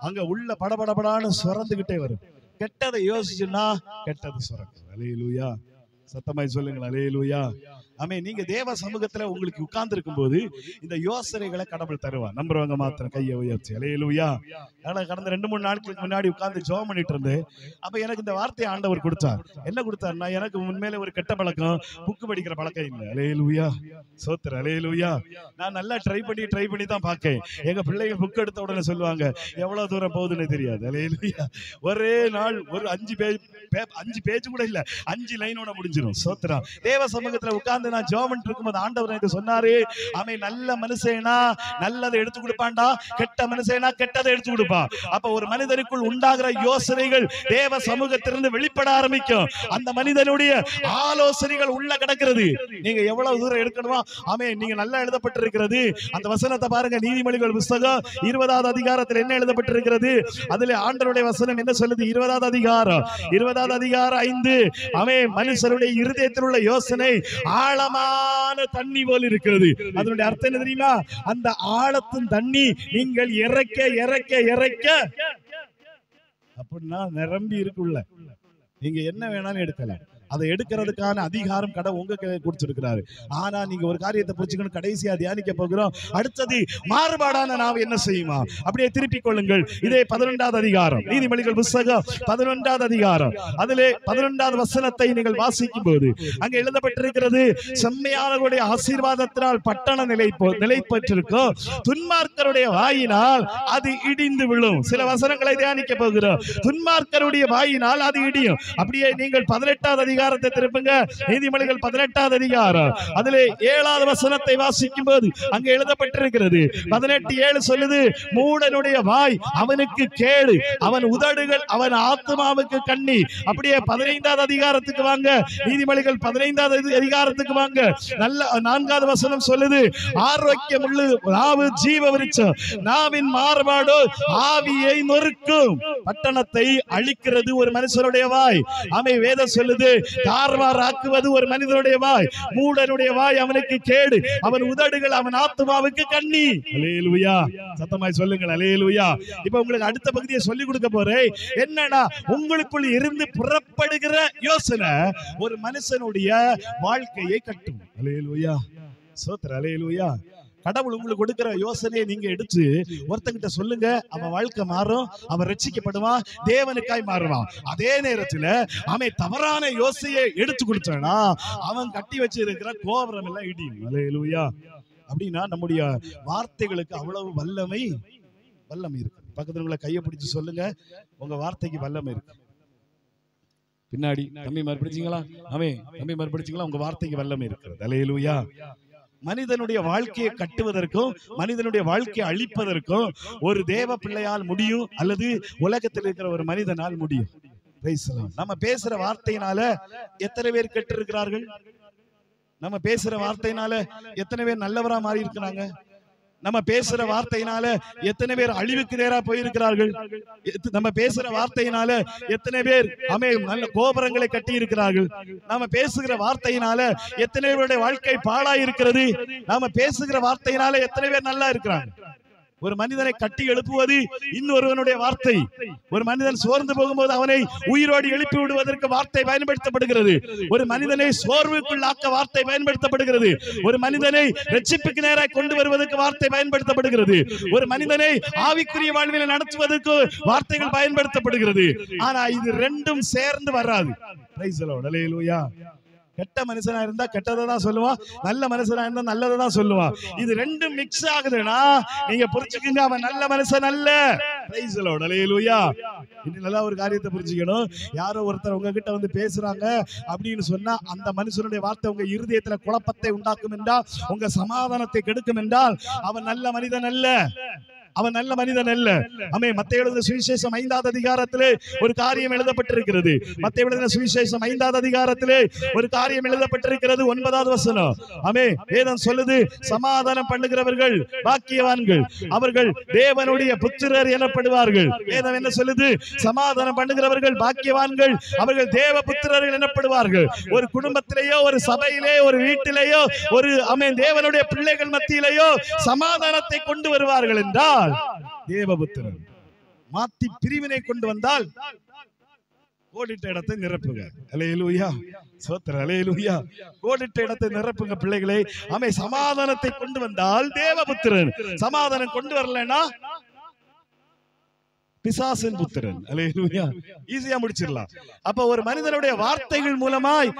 அங்க உள்ள படபடபடான்னு சுரந்துகிட்டே வரும். கெட்டதை யோசிச்சுன்னா கெட்டது சுரக்கும். அல்லேலூயா. சத்தமாய் சொல்லுங்கள். அல்லேலூயா. ஆமே. நீங்க தேவ சமூகத்துல உங்களுக்கு உட்கார்ந்து இருக்கும் போது இந்த யோசனைகளை கடவுள் தருவார். நம்புறவங்க மாத்திரம் கையை உயர்த்தி. அல்லேலூயா. கடந்த 2-3 நாட்களுக்கு முன்னாடி உட்கார்ந்து ஜெபம் பண்ணிட்டு இருந்தேன். அப்ப எனக்கு இந்த வார்த்தையை ஆண்டவர் கொடுத்தார். என்ன கொடுத்தாருன்னா, எனக்கு உண்மையிலே ஒரு கெட்ட பழக்கம், புக்கு படிக்கிற பழக்கம் இல்லை. அல்லேலூயா. சோத்திரம். அல்லேலூயா. நான் நல்லா ட்ரை பண்ணி தான் பார்க்கேன். எங்க பிள்ளைங்க புக் எடுத்த உடனே சொல்லுவாங்க, எவ்வளவு தூரம் போகுதுன்னு தெரியாது. அல்லேலூயா. ஒரே நாள் ஒரு 5 பேஜ் கூட இல்ல, 5 லைனோட முடிஞ்சிடும். சோத்திரம். தேவ சமூகத்துல உட்கார்ந்து நான் ஜெபம் பண்ணிட்டு இருக்கும்போது ஆண்டவர் எனக்கு சொன்னாரு, அவன் நல்ல மனுஷனா நல்லதை எடுத்து கொடுப்பான்டா, கெட்ட மனுஷனா கெட்டதை எடுத்து கொடுப்பான். அப்ப ஒரு மனிதனுக்குள் உண்டாகிற யோசனைகள் தேவ சமூகத்திலிருந்து வெளிப்பட ஆரம்பிக்கும். அந்த மனிதனுடைய ஆலோசனைகள் உள்ள கிடக்கிறது. நீங்க எவ்வளவு தூரம் எடுக்கணுமா, ஆமென். நீங்க நல்லா எழுதப்பட்டிருக்கிறது. அந்த வசனத்தை பாருங்க, நீதிமொழிகள் புத்தகம் 20வது அதிகாரத்தில் என்ன எழுதப்பட்டிருக்கிறது. அதுல ஆண்டவருடைய வசனம் என்ன சொல்லுது? 20வது அதிகாரம் 5. ஆமென். மனுஷருடைய இருதயத்தில் உள்ள யோசனை ஆழமான தண்ணி போல் இருக்கிறது. அதனுடைய அர்த்தம் என்ன தெரியுமா? அந்த ஆழத்தின் தண்ணி நீங்கள் இறைக்க இறைக்க இறைக்க அப்படின்னா நிரம்பி இருக்குள்ள. நீங்க என்ன வேணாலும் எடுக்கலாம். அதை எடுக்கிறதுக்கான அதிகாரம் கடவுள் உங்க கையில கொடுத்திருக்கிறாரு. ஆனா நீங்க ஒரு காரியத்தை புரிஞ்சுக்கணும். கடைசியா தியானிக்க போகிறோம். அடுத்தது மாறுபாடான நாவு என்ன செய்யுமா? அப்படியே திருப்பிக் கொள்ளுங்கள். இதே 11வது அதிகாரம், நீதிமொழிகள் புத்தகம் 11வது அதிகாரம், அதிலே 11வது வசனத்தை நீங்கள் வாசிக்கும் போது அங்க எழுதப்பட்டிருக்கிறது, செம்மையானவருடைய ஆசீர்வாதத்தினால் பட்டணம் நிலை பெற்றிருக்கும், துன்மார்க்கருடைய வாயினால் அது இடிந்து விழும். சில வசனங்களை தியானிக்க போகிறோம். துன்மார்க்கருடைய வாயினால் அது இடியும். அப்படியே நீங்கள் 18வது அதிகாரத்தை திருப்புங்க. நீதிமொழிகள் 18வது அதிகாரம், அதிலே 7வது வசனத்தை வாசிக்கும் போது அங்க எழுதப்பட்டிருக்கிறது. 18:7 சொல்லுது, மூடனுடைய வாய் அவனுக்கு கேடு, அவன் உதடுகள் அவன் ஆத்துமாவுக்கு கண்ணி. அப்படியே 15வது அதிகாரத்துக்கு வாங்க. நீதிமொழிகள் 15வது அதிகாரத்துக்கு வாங்க. நல்ல 4வது வசனம் சொல்லுது, ஆரோக்கியம் உள்ள நாவு ஜீவ விருட்சம், நாவின் மாறுபாடு ஆவியை நொறுக்கும். பட்டணத்தை அழிக்கிறது ஒரு மனுஷனுடைய வாய். ஆமை வேதம் சொல்லுது, தார்வாராக்குவது ஒரு மனிதனுடைய வாய். மூடனுடைய வாய் அவனுக்கு கேடு, அவன் உதடுகள் அவன் ஆத்துமாவுக்கு கண்ணி. அல்லேலூயா. சத்தமாய் சொல்லுங்கள். அல்லேலூயா. இப்ப உங்களுக்கு அடுத்த பகுதியை சொல்லி கொடுக்க போறேன். என்னன்னா, உங்களுக்குள் இருந்து புறப்படுகிற யோசனை ஒரு மனுஷனுடைய வாழ்க்கையை கட்டும். அல்லேலூயா. ஸ்தோத்திரம். அல்லேலூயா. கடவுள் உங்களுக்கு கொடுக்கிற யோசனையை நீங்க எடுத்து ஒருத்தங்கிட்ட சொல்லுங்க, அவன் வாழ்க்கை மாறும், அவன் ரட்சிக்கப்படுவான், தேவனுக்காய் மாறுவான். அதே நேரத்தில் அவன் தவறான யோசனையை எடுத்து கொடுத்தானா அவன் கட்டி வச்சிருக்கிற கோபுரம் எல்லாம் இடியும். அல்லேலூயா. அப்படின்னா நம்முடைய வார்த்தைகளுக்கு அவ்வளவு வல்லமை இருக்கு. பக்கத்துல உங்களை கையை பிடிச்சு சொல்லுங்க, உங்க வார்த்தைக்கு வல்லமை இருக்கு. பின்னாடி தம்பி மறுபடிச்சிங்களா? ஆமே, தம்பி மறுபடிச்சிங்களா? உங்க வார்த்தைக்கு வல்லமை இருக்கிறது. அல்லேலூயா. மனிதனுடைய வாழ்க்கையை கட்டுவதற்கும் மனிதனுடைய வாழ்க்கையை அழிப்பதற்கும் ஒரு தேவ பிள்ளையால் முடியும், அல்லது உலகத்தில் இருக்கிற ஒரு மனிதனால் முடியும். நம்ம பேசுற வார்த்தையினால எத்தனை பேர் கெட்டு இருக்கிறார்கள்? நம்ம பேசுற வார்த்தையினால எத்தனை பேர் நல்லவரா மாறி இருக்கிறாங்க? நம்ம பேசுற வார்த்தையினால எத்தனை பேர் அழிவுக்கு நேரா போயிருக்கிறார்கள்? நம்ம பேசுற வார்த்தையினால எத்தனை பேர் நல்ல கோபுரங்களை கட்டி இருக்கிறார்கள்? நாம பேசுகிற வார்த்தையினால எத்தனை பேருடைய வாழ்க்கை பாழாயிருக்கிறது? நாம பேசுகிற வார்த்தையினால எத்தனை பேர் நல்லா இருக்கிறாங்க? ஒரு மனிதனை கட்டி எழுப்புவது இன்னொருவனுடைய வார்த்தை. ஒரு மனிதன் சோர்ந்து போகும்போது அவனை உயிரோடு எழுப்பி விடுவதற்கு வார்த்தை பயன்படுத்தப்படுகிறது. ஒரு மனிதனை சோர்வுக்குள்ளாக்க வார்த்தை பயன்படுத்தப்படுகிறது. ஒரு மனிதனை ரட்சிப்புக்கு நேராக கொண்டு வருவதற்கு வார்த்தை பயன்படுத்தப்படுகிறது. ஒரு மனிதனை ஆவிக்குரிய வாழ்வில் நடத்துவதற்கு வார்த்தைகள் பயன்படுத்தப்படுகிறது. ஆனா இது ரெண்டும் சேர்ந்து வராது. கெட்ட மனுஷனா இருந்தா கெட்டதை தான் சொல்லுவான், நல்ல மனுஷனா இருந்தா நல்லதை தான் சொல்லுவான். இது ரெண்டும் மிக்ஸ் ஆகுதுன்னா நீங்க புரிஞ்சுக்கங்க, அவன் நல்ல மனுஷன் அல்ல. நல்லா ஒரு காரியத்தை புரிஞ்சுக்கணும். யாரோ ஒருத்தர் உங்ககிட்ட வந்து பேசுறாங்க அப்படின்னு சொன்னா அந்த மனுஷனுடைய வார்த்தை உங்க இருதயத்துல குழப்பத்தை உண்டாக்கும் என்றால், உங்க சமாதானத்தை கெடுக்கும் என்றால், அவன் நல்ல மனிதன் அல்ல. அவன் நல்ல மனிதன் அல்ல. மத்தேயு எழுதின சுவிசேஷம் 5வது அதிகாரத்திலே ஒரு காரியம் எழுதப்பட்டிருக்கிறது. மத்தேயு எழுதின சுவிசேஷம் 5வது அதிகாரத்திலே ஒரு காரியம் எழுதப்பட்டிருக்கிறது. 9வது வசனம். வேதம் சொல்லுது, சமாதானம் பண்ணுகிறவர்கள் பாக்கியவான்கள், அவர்கள் தேவனுடைய புத்திரர் எனப்படுவார்கள். வேதம் என்ன சொல்லுது? சமாதானம் பண்ணுகிறவர்கள் பாக்கியவான்கள், அவர்கள் தேவ புத்திரர்கள் எனப்படுவார்கள். ஒரு குடும்பத்திலேயோ, ஒரு சபையிலே, ஒரு வீட்டிலேயோ, ஒரு தேவனுடைய பிள்ளைகள் மத்தியிலேயோ சமாதானத்தை கொண்டு வருவார்கள் என்றால் தேவபுத்திரன். மாத்தி பிரிவினை கொண்டு வந்தால் கோடிட்ட இடத்தை நிரப்புங்க. அல்லேலூயா, ஸ்தோத்திரம், அல்லேலூயா. கோடிட்ட இடத்தை நிரப்புங்க பிள்ளைகளே. சமாதானத்தை கொண்டு வந்தால் தேவபுத்திரன். சமாதானம் கொண்டு வரலன்னா பிசாசின் புத்திரன். அல்லேலூயா. ஈஸியா முடிச்சிடலாம். அப்ப ஒரு மனிதனுடைய வார்த்தைகள் மூலமாய்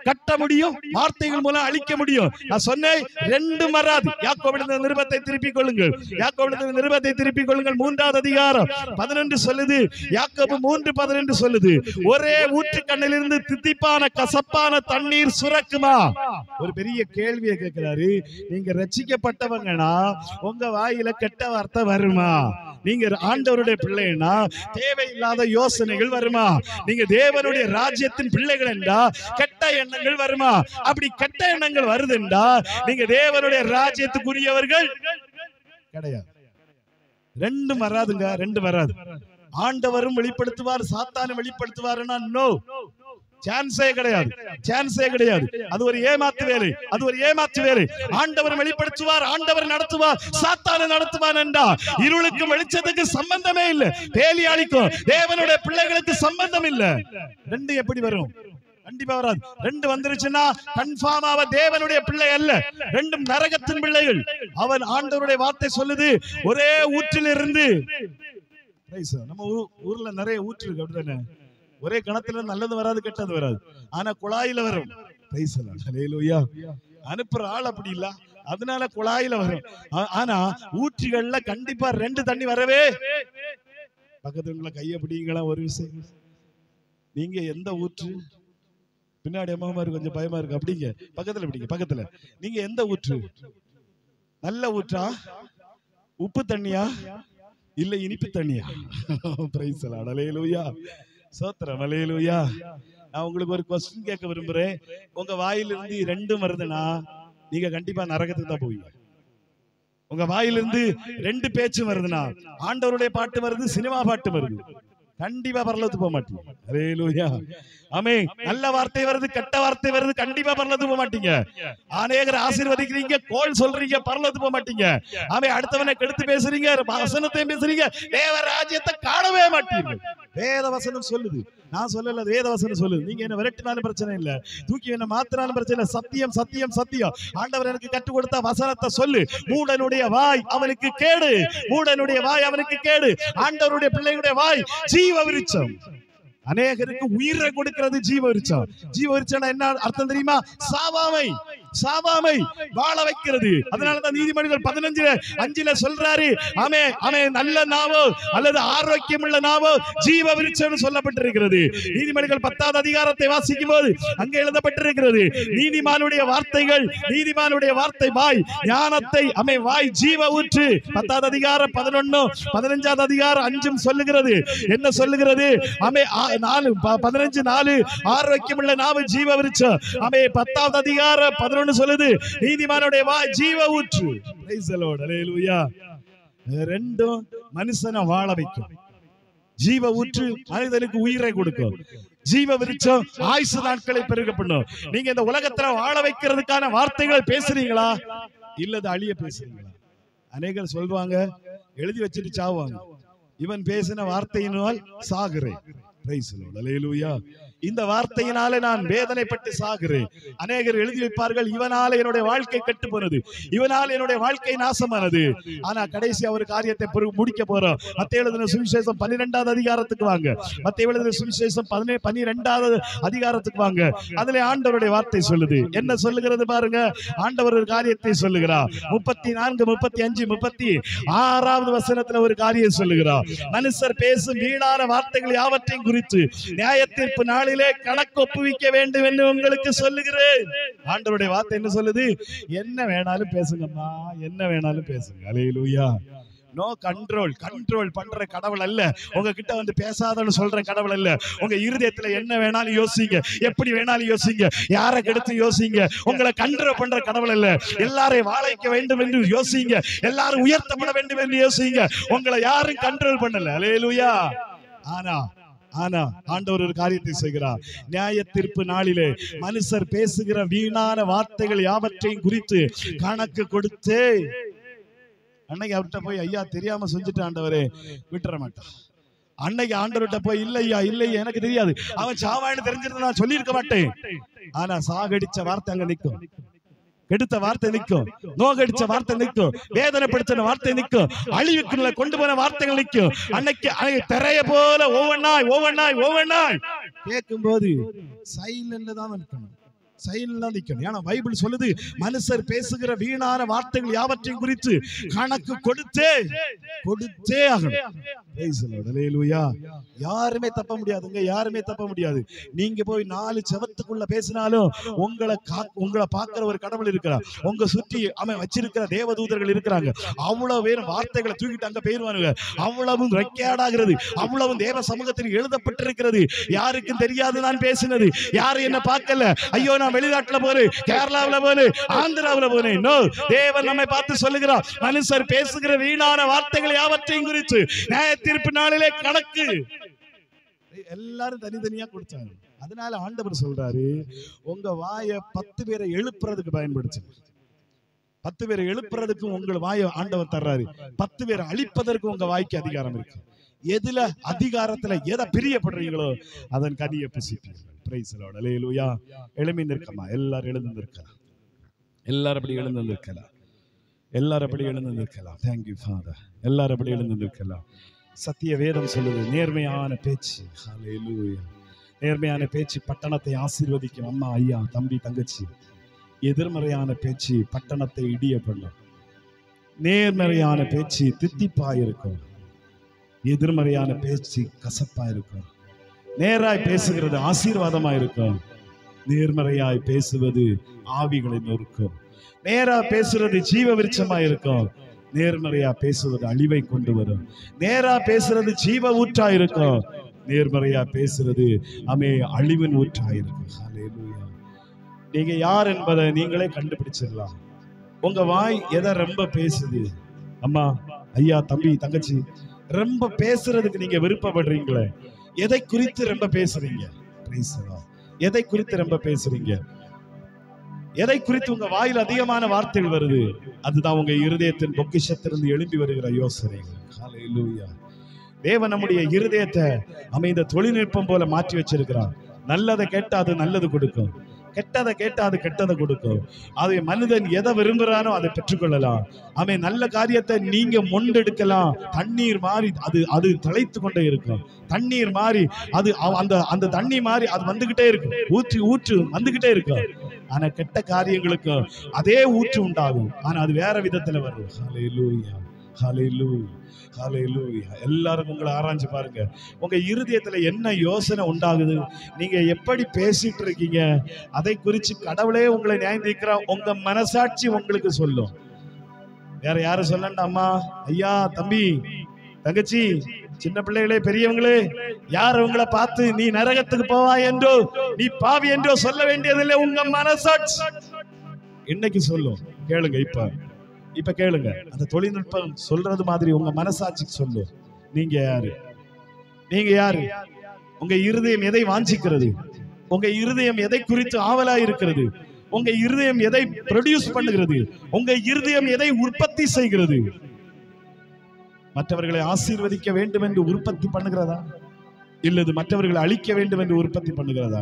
கட்ட முடியும், வார்த்தைகள் மூலம் அழிக்க முடியும். நான் சொன்னேன் ரெண்டும் வராது. யாக்கோபின் நிருபத்தை திருப்பிக் கொள்ளுங்கள். யாக்கோபின் நிருபத்தை திருப்பிக் கொள்ளுங்கள். 3வது அதிகாரம் 11 சொல்லுது. யாக்கோபு 3:11 சொல்லுது, ஒரே ஊற்று கண்ணிலிருந்து தித்திப்பான கசப்பான தண்ணீர் சுரக்குமா? ஒரு பெரிய கேள்வியை கேட்கிறாரு. நீங்க ரட்சிக்கப்பட்டவங்கன்னா உங்க வாயில கெட்ட வார்த்தை வருமா? நீங்க ஆண்டவருடைய பிள்ளைன்னா தேவையில்லாத யோசனைகள் வருமா? நீங்க தேவனுடைய ராஜ்யத்தின் பிள்ளைகள் என்றா கெட்ட எண்ணங்கள் வருமா? அப்படி கெட்ட எண்ணங்கள் வருதுண்டா நீங்க தேவனுடைய ராஜ்யத்துக்குரியவர்கள் கிடையாது. ரெண்டும் வராதுங்க, ரெண்டும் வராது. ஆண்டவரும் வெளிப்படுத்துவார், சாத்தானும் வெளிப்படுத்துவாருன்னா நோ, சான்ஸே கிடையாது, சான்ஸே கிடையாது. அது ஒரு ஏமாத்து வேலை, அது ஒரு ஏமாத்து வேலை. ஆண்டவர் வெளிப்படுத்துவார், ஆண்டவர் நடத்துவார், சாத்தான நடத்துவார் என்றா இருளுக்கும் வெளிச்சத்துக்கு சம்பந்தமே இல்லை. பேலியாளிக்கும் தேவனுடைய பிள்ளைகளுக்கு சம்பந்தம் இல்லை. ரெண்டு எப்படி வரும்? கண்டிப்பா வராது. ரெண்டு வந்துருச்சுன்னா கன்ஃபார்ம் அவ தேவனுடைய பிள்ளை அல்ல, ரெண்டும் நரகத்தின் பிள்ளைகள். அவன் ஆண்டவருடைய வார்த்தை சொல்லுது, ஒரே ஊற்றிலிருந்து. நம்ம ஊர்ல நிறைய ஊற்று இருக்கு, அப்படித்தானே? ஒரே கிணத்துல நல்லது வராது, கெட்டது வராது, ஆனா குழாயில வரும். அனுப்புற ஆள் அப்படி இல்ல, அதனால குழாயில வரும். ஆனா ஊற்றுகள்ல கண்டிப்பா ரெண்டு தண்ணி வரவே. பக்கத்துல கைய பிடிங்களா ஒரு விஷயம். நீங்க எந்த ஊற்று? பின்னாடி அம்மா இருக்கு, கொஞ்சம் பயமா இருக்கு. அப்படிங்க பக்கத்துல பிடிங்க, பக்கத்துல. நீங்க எந்த ஊற்று? நல்ல ஊற்றா? உப்பு தண்ணியா இல்ல இனிப்பு தண்ணியா? பிரைஸ் தி லார்ட், ஹல்லேலூயா, ஸ்தோத்திரம், ஹல்லேலூயா. நான் உங்களுக்கு ஒரு क्वेश्चन கேட்க விரும்புறேன். உங்க வாயிலிருந்து ரெண்டும் வருதுன்னா நீங்க கண்டிப்பா நரகத்துக்கு தான் போவீங்க. உங்க வாயிலிருந்து ரெண்டு பேச்சு வருதுன்னா, ஆண்டவருடைய பாட்டு வருது, சினிமா பாட்டு வருது, கண்டிப்பா பரலோகத்துக்கு போக மாட்டீங்க. ஹல்லேலூயா, ஆமென். நல்ல வார்த்தை வருது, கெட்ட வார்த்தை வருது, கண்டிப்பா பரலோகத்துக்கு போக மாட்டீங்க. அநேகர் ஆசீர்வதிக்கிறீங்க, கோல் சொல்றீங்க, பரலோகத்துக்கு போக மாட்டீங்க. ஆமென். அடுத்தவனை கெடுத்து பேசுறீங்க, வசனத்தையும் பேசுறீங்க, தேவ ராஜ்யத்தை காணவே மாட்டீங்க. வேத வசனம் சொல்லுது, நான் சொல்லல, வேத வசனம் சொல்லுது. நீங்க என்ன விரட்டினாலும் பிரச்சனை இல்ல, தூக்கி என்ன மாத்தினாலும் பிரச்சனை இல்ல. சத்தியம், சத்தியம், சத்தியம். ஆண்டவர் எனக்கு கற்றுக் கொடுத்த வசனத்தை சொல்லு. மூடனுடைய வாய் அவனுக்கு கேடு, மூடனுடைய வாய் அவனுக்கு கேடு. ஆண்டவருடைய பிள்ளைகளுடைய வாய் ஜீவ விருட்சம். அநேகருக்கு உயிரை கொடுக்கிறது ஜீவ விருட்சம். ஜீவ விருட்சம் என்ன அர்த்தம் தெரியுமா? சாவாமை. சாவாமை வாழ வைக்கிறது. அதனாலதான் நீதிமொழிகள் 15:5 சொல்றாரு, ஆமே ஆமே, நல்ல நாவோ அல்லது ஆரோக்கியம் உள்ள நாவோ ஜீவ விருட்சம் சொல்லப்பட்டிருக்கிறது. நீதிமொழிகள் 10வது அதிகாரத்தை வாசிக்கும் போது அங்கே எழுதப்பட்டிருக்கிறது, நீதிமானுடைய வார்த்தைகள், நீதிமானுடைய வார்த்தை வாய் ஞானத்தை அமை வாய் ஜீவ ஊற்று. 10வது அதிகாரம் 11, 15வது அதிகாரம் 5 சொல்லுகிறது. என்ன சொல்லுகிறது? அமை 15:4 ஆரோக்கியம் உள்ள நாவு ஜீவ விருட்சம். அமை 10வது அதிகாரம் 11 சொல்லுது, நீதிமானுடைய வாய் ஜீவ ஊற்று. பிரைஸ் தி லார்ட், ஹல்லேலூயா. ரெண்டும் மனுஷனை வாழ வைக்கும். ஜீவ ஊற்று மனிதனுக்கு உயிரை கொடுக்கும். ஜீவ விருட்சம் ஆயுசு நாட்களை பெருக பண்ணும். நீங்க இந்த உலகத்துல வாழ வைக்கிறதுக்கான வார்த்தைகளை பேசுறீங்களா இல்லது அழிய பேசுறீங்களா? அநேகர் சொல்வாங்க, எழுதி வச்சுட்டு சாவாங்க, இவன் பேசின வார்த்தையினால் சாகுறேன். பிரைஸ் தி லார்ட், ஹல்லேலூயா. இந்த வார்த்தையினாலே நான் வேதனைப்பட்டு சாகுறேன். அநேகர் எழுதி வைப்பார்கள், இவனால என்னுடைய வாழ்க்கை கெட்டு போனது, இவனால என்னுடைய வாழ்க்கை நாசமானது. ஆனா கடைசி ஒரு காரியத்தை முடிக்க போறோம். மத்தேயு எழுதின சுவிசேஷம் 12வது அதிகாரத்துக்கு வாங்க. மத்தேயு எழுதின சுவிசேஷம் 12வது அதிகாரத்துக்கு வாங்க. அதுல ஆண்டவருடைய வார்த்தை சொல்லுது. என்ன சொல்லுகிறது பாருங்க. ஆண்டவர் ஒரு காரியத்தை சொல்லுகிறார். 34, 35, 36வது வசனத்துல ஒரு காரியம் சொல்லுகிறார். மனுஷர் பேசும் வீணான வார்த்தைகள் யாவற்றையும் குறித்து நியாயத்தீர்ப்பு நாளிலே கணக்கு ஒப்புவிக்க வேண்டும் என்று உங்களுக்கு சொல்லுகிறேன். ஆண்டவருடைய வார்த்தை என்ன சொல்லுது? என்ன வேணாலும் பேசுங்கம்மா, என்ன வேணாலும் பேசுங்க. ஹல்லேலூயா. No control. கண்ட்ரோல் பண்ற கடவுள் அல்ல. உங்ககிட்ட வந்து பேசாதன்னு சொல்ற கடவுள் அல்ல. உங்க இருதயத்துல என்ன வேணாலும் யோசிங்க, எப்படி வேணாலும் யோசிங்க, யாரை கெடுத்து யோசிங்க. உங்களை கண்ட்ரோல் பண்ற கடவுள் அல்ல. எல்லாரையும் வாழ வைக்க வேண்டும் என்று யோசிங்க, எல்லாரும் உயர்த்தப்பட வேண்டும் என்று யோசிங்க. உங்களை யாரும் கண்ட்ரோல் பண்ணல. ஹல்லேலூயா. ஆனா ஆண்டவர் ஒரு காரியத்தை செய்கிறார். நியாய தீர்ப்பு நாளிலே மனுஷர் பேசுகிற வீணான வார்த்தைகள் யாவற்றையும் குறித்து கணக்கு கொடுத்து, அன்னைக்கு அவர்கிட்ட போய் ஐயா தெரியாம செஞ்சுட்டு ஆண்டவரே விட்டுற மாட்டான். அன்னைக்கு ஆண்டவர்கிட்ட போய் இல்லையா இல்லையா எனக்கு தெரியாது, அவன் சாவான்னு தெரிஞ்சிருந்தா நான் சொல்லியிருக்க மாட்டேன். ஆனா சாகடிச்ச வார்த்தை அங்க நிற்கும், கெடுத்த வார்த்தை நிற்கும், நோகடிச்ச வார்த்தை நிற்கும், வேதனைப்படுத்தின வார்த்தை நிற்கும், அழிவுக்குள்ள கொண்டு போன வார்த்தைகள் நிற்கும். அன்னைக்கு திரைய போல ஒவ்வொன்னாய் கேட்கும் போது சைலண்ட்ல தான் நிற்கணும், சைலண்ட்ல நிற்கணும். ஏன்னா பைபிள் சொல்லுது, மனுஷர் பேசுகிற வீணான வார்த்தைகள் யாவற்றையும் குறித்து கணக்கு கொடுத்தே ஆகணும். யாருமே தப்ப முடியாதுங்க, யாருமே தப்ப முடியாது. நீங்க போய் 4 செவத்துக்குள்ள பேசினாலும் உங்களை பார்க்கிற ஒரு கடவுள் இருக்கிறார். உங்க சுற்றி அவன் வச்சிருக்கிற தேவதூதர்கள் இருக்கிறாங்க. அவ்வளவு பேரும் வார்த்தைகளை தூக்கிட்டு அங்க போயிருவானுங்க. அவ்வளவும் ரெக்கார்ட் ஆகிறது, அவ்வளவும் தேவ சமூகத்தில் எழுதப்பட்டிருக்கிறது. யாருக்கும் தெரியாது நான் பேசினது, யாரும் என்ன பார்க்கல. ஐயோ நான் வெளிநாட்டுல போறேன், கேரளாவில் போறேன், ஆந்திராவில் போறேன். நோ, தேவன் நம்மை பார்த்து சொல்லுகிறார், மனுஷர் பேசுகிற வீணான வார்த்தைகள் யாவற்றையும் குறித்து நியாய தீர்ப்பு நாளிலே கணக்கு. எல்லாரும் தனித்தனியா கொடுத்தாங்க. அதனால ஆண்டவர் சொல்றாரு, உங்க வாயை 10 பேரை எழுப்புறதுக்கு பயன்படுத்து. 10 பேரை எழுப்புறதுக்கு உங்கள் வாயை ஆண்டவர் தர்றாரு. 10 பேரை அழிப்பதற்கு உங்க வாய்க்கு அதிகாரம் இருக்கு. எதுல அதிகாரத்துல எதை பிரியப்படுறீங்களோ அதன் கனியை புசிப்பீர்கள். பிரைஸ் தி லார்ட், ஹல்லேலூயா. எழும்பி நிற்கமா, எல்லாரும் எழுந்து நிற்கலாம், எல்லாரும் அப்படி எழுந்து நிற்கலாம், எல்லாரும் அப்படி எழுந்து நிற்கலாம். Thank you father. எல்லாரும் அப்படி எழுந்து நிற்கலாம். சத்திய வேதம் சொல்லுது, நேர்மையான பேச்சு, ஹல்லேலூயா, நேர்மையான பேச்சு பட்டணத்தை ஆசீர்வதிக்கும். அம்மா, ஐயா, தம்பி, தங்கச்சி, எதிர்மறையான பேச்சு பட்டணத்தை இடிய பண்ணும். நேர்மறையான பேச்சு தித்திப்பா இருக்கும், எதிர்மறையான பேச்சு கசப்பா இருக்கும். நேராய் பேசுகிறது ஆசீர்வாதமா இருக்கும், நேர்மறையாய் பேசுவது ஆவிகளை நொறுக்கும். நேரா பேசுறது ஜீவ விருட்சமா இருக்கும், நேர்மறையா பேசுவது அழிவை கொண்டு வரும். நேரா பேசுறது ஜீவ ஊற்றா இருக்கும், நேர்மறையா பேசுறது அழிவின் ஊற்றா இருக்கும். ஹல்லேலூயா. நீங்க யார் என்பதை நீங்களே கண்டுபிடிச்சிடலாம். உங்க வாய் எதை ரொம்ப பேசுது? அம்மா, ஐயா, தம்பி, தங்கச்சி, ரொம்ப பேசுறதுக்கு நீங்க விருப்பப்படுறீங்களே, எதை குறித்து ரொம்ப பேசுறீங்க? எதை குறித்து ரொம்ப பேசுறீங்க? எதை குறித்து உங்க வாயில் அதிகமான வார்த்தைகள் வருது? அதுதான் உங்க இருதயத்தின் பொக்கிஷத்திலிருந்து எழும்பி வருகிற யோசனைகள். ஹல்லேலூயா. தேவன் நம்முடைய இருதயத்தை அமைந்த தொழில்நுட்பம் போல மாற்றி வச்சிருக்கிறார். நல்லதை கேட்டா அது நல்லது கொடுக்கும், கெட்டதை கேட்டா அது கெட்டதை கொடுக்கும். அதை மனிதன் எதை விரும்புறானோ அதை பெற்றுக்கொள்ளலாம். அவன் நல்ல காரியத்தை நீங்க முன்னெடுக்கலாம். தண்ணீர் மாறி அது தலைத்து கொண்டே இருக்கும். தண்ணீர் மாறி அது அந்த தண்ணி மாறி அது வந்துகிட்டே இருக்கும், ஊற்று வந்துகிட்டே இருக்கும். ஆனா கெட்ட காரியங்களுக்கும் அதே ஊற்று உண்டாகும். ஆனா அது வேற விதத்துல வரும். ஹல்லேலூயா, ஹல்லேலூயா, ஹல்லேலூயா. எல்லாரும் உங்களை ஆராய்ஞ்சு பாருங்க. உங்க இருதயத்துல என்ன யோசனை உண்டாகுது, நீங்க எப்படி பேசிட்டு இருக்கீங்க, அதை குறித்து கடவுளே உங்களை நியாயம் தீர்க்கிறார். உங்க மனசாட்சி உங்களுக்கு சொல்லும். வேற யாரும் சொல்லண்டா, அம்மா, ஐயா, தம்பி, தங்கச்சி, சின்ன பிள்ளைகளே, பெரியவங்களே, யார் உங்களை பார்த்து நீ நரகத்துக்கு போவாய் என்றோ நீ பாவி என்றோ சொல்ல வேண்டியதில்லை. உங்க மனசாட்சி இன்னைக்கு சொல்லும். கேளுங்க, இப்ப கேளுங்க. அந்த தொழில்நுட்பம் சொல்றது மாதிரி உங்க மனசாட்சிக்கு சொல்லும். நீங்க யாரு? நீங்க யாரு? உங்க இருதயம் எதை வாஞ்சிக்கிறது? உங்க இருதயம் எதை குறித்து ஆவலா இருக்கிறது? உங்க இருதயம் எதை ப்ரொடியூஸ் பண்ணுகிறது? உங்க இருதயம் எதை உற்பத்தி செய்கிறது? மற்றவர்களை ஆசீர்வதிக்க வேண்டும் என்று உற்பத்தி பண்ணுகிறதா, இல்லது மற்றவர்களை அழிக்க வேண்டும் என்று உற்பத்தி பண்ணுகிறதா?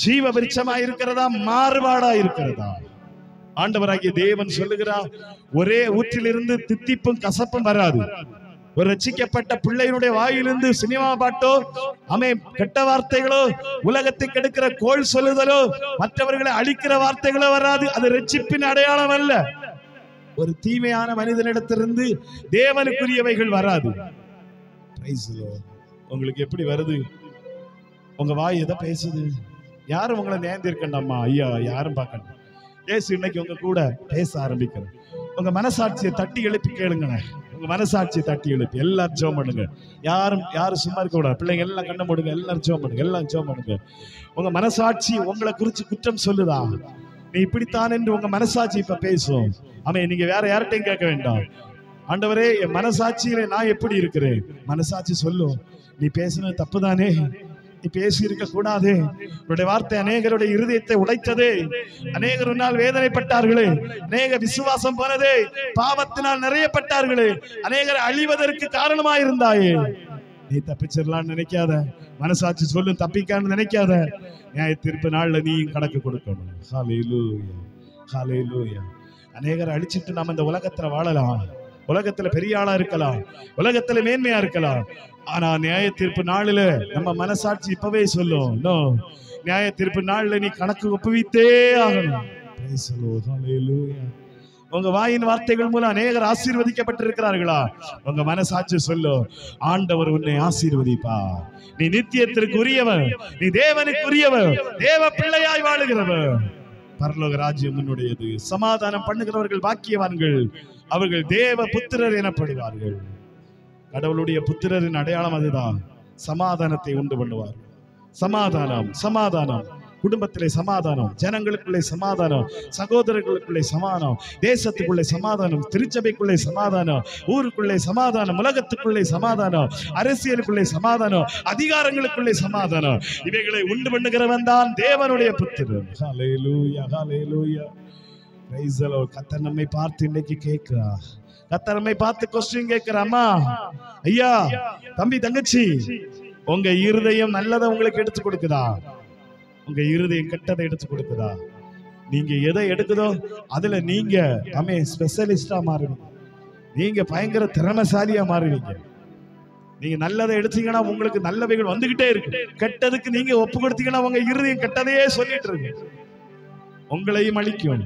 ஜீவ விருட்சமா இருக்கிறதா, மாறுபாடா இருக்கிறதா? ஆண்டவராகிய தேவன் சொல்லுகிறார், ஒரே ஊற்றிலிருந்து தித்திப்பும் கசப்பும் வராது. ஒரு ரட்சிக்கப்பட்ட பிள்ளையினுடைய வாயிலிருந்து சினிமா பாட்டோ, கெட்ட வார்த்தைகளோ, உலகத்தை கெடுக்கிற கோள் சொல்லுதலோ, மற்றவர்களை அழிக்கிற வார்த்தைகளோ வராது. அது ரட்சிப்பின் அடையாளம் அல்ல. ஒரு தீமையான மனிதனிடத்திலிருந்து தேவனுக்குரியவைகள் வராது. உங்களுக்கு எப்படி வருது? உங்க வாய் எதை பேசுது? யாரும் உங்களை நேர்ந்திருக்கண்டாமா, ஐயா, யாரும் பார்க்கணும். ஏசு இன்னைக்கு உங்க கூட பேச ஆரம்பிக்கிறேன். உங்க மனசாட்சியை தட்டி எழுப்பி கேளுங்க. உங்க மனசாட்சியை தட்டி எழுப்பி எல்லாரும் ஜெபம் பண்ணுங்க. யாரும் சும்மா இருக்க கூடாது. பிள்ளைங்க எல்லாம் கண்ண போடுங்க, எல்லாரும் ஜெபம் பண்ணுங்க, எல்லாம் ஜெபம் பண்ணுங்க. உங்க மனசாட்சி உங்களை குறிச்சு குற்றம் சொல்லுதா? நீ இப்படித்தான் என்று உங்க மனசாட்சி இப்ப பேசும். நீங்க வேற யார்கிட்டையும் கேட்க வேண்டாம். ஆண்டவரே, என் மனசாட்சியில நான் எப்படி இருக்கிறேன்? மனசாட்சி சொல்லும், நீ பேசுனது தப்புதானே, நீ பேசி இருக்க கூடாது. உன்னுடைய வார்த்தை அநேகருடைய இருதயத்தை உடைத்ததே, அநேகர் உன்னால் வேதனைப்பட்டார்களே, அநேக விசுவாசம் போனதே, பாவத்தினால் நிறையப்பட்டார்களே, அநேகர் அழிவதற்கு காரணமாயிருந்தாயே. நீ தப்பிச்சிடலான்னு நினைக்காத. மனசாட்சி சொல்லும், தப்பிக்கான்னு நினைக்காத. நியாய தீர்ப்பு நாள்ல நீ கணக்கு கொடுக்கணும். ஹல்லேலூயா, ஹல்லேலூயா. அநேகரை அழிச்சிட்டு நாம இந்த உலகத்துல வாழலாம், உலகத்துல பெரிய ஆளா இருக்கலாம், உலகத்துல மேன்மையா இருக்கலாம். ஆனா நியாய தீர்ப்பு நாளில நம்ம மனசாட்சி இப்பவே சொல்லும், நியாய தீர்ப்பு நாள்ல நீ கணக்கு ஒப்புவித்தே ஆகணும். உங்க வாயின் வார்த்தைகள் மூலம் அநேகர் ஆசீர்வதிக்கப்பட்டிருக்கிறார்களா? உங்க மனசாட்சி சொல்லும், ஆண்டவர் உன்னை ஆசீர்வதிப்பா. நீ நித்தியத்திற்கு உரியவன், நீ தேவனுக்கு உரியவன், தேவ பிள்ளையாய் வாழுகிறவன். பரலோக ராஜ்யம் உன்னுடையது. சமாதானம் பண்ணுகிறவர்கள் பாக்கியவான்கள், அவர்கள் தேவ புத்திரர் எனப்படுவார்கள். கடவுளுடைய புத்திரரின் அடையாளம் அதுதான். சமாதானத்தை உண்டு பண்ணுவார். சமாதானம், சமாதானம். குடும்பத்திலே சமாதானம், ஜனங்களுக்குள்ளே சமாதானம், சகோதரர்களுக்குள்ளே சமாதானம், தேசத்துக்குள்ளே சமாதானம், திருச்சபைக்குள்ளே சமாதானம், ஊருக்குள்ளே சமாதானம், உலகத்துக்குள்ளே சமாதானம், அரசியலுக்குள்ளே சமாதானம், அதிகாரங்களுக்குள்ளே சமாதானம். இவைகளை உண்டு பண்ணுகிறவன் தான் தேவனுடைய புத்திரன். Hallelujah, hallelujah. Praise the lord. கர்த்தர் நம்மை பார்த்து இன்னைக்கு கேட்கிறா. கர்த்தர் நம்மை பார்த்து கொஸ்டின் கேட்கிறா. அம்மா, ஐயா, தம்பி, தங்கச்சி, உங்க இருதயம் நல்லதை உங்களுக்கு எடுத்து கொடுக்குதா? உங்க இருதயம் கெட்டதை எடுத்து கொடுக்குதா? நீங்க எதை எடுக்குதோ அதுல நீங்க ஸ்பெஷலிஸ்டா மாறுவீங்க. நீங்க பயங்கர திறமைசாலியா மாறுவீங்க. நீங்க நல்லதை எடுத்தீங்கன்னா உங்களுக்கு நல்லவைகள் வந்துகிட்டே இருக்கு. கெட்டதுக்கு நீங்க ஒப்பு கொடுத்தீங்கன்னா உங்க இருதயம் கெட்டதையே சொல்லிட்டு இருக்கு. உங்களையும் அழிக்கும்,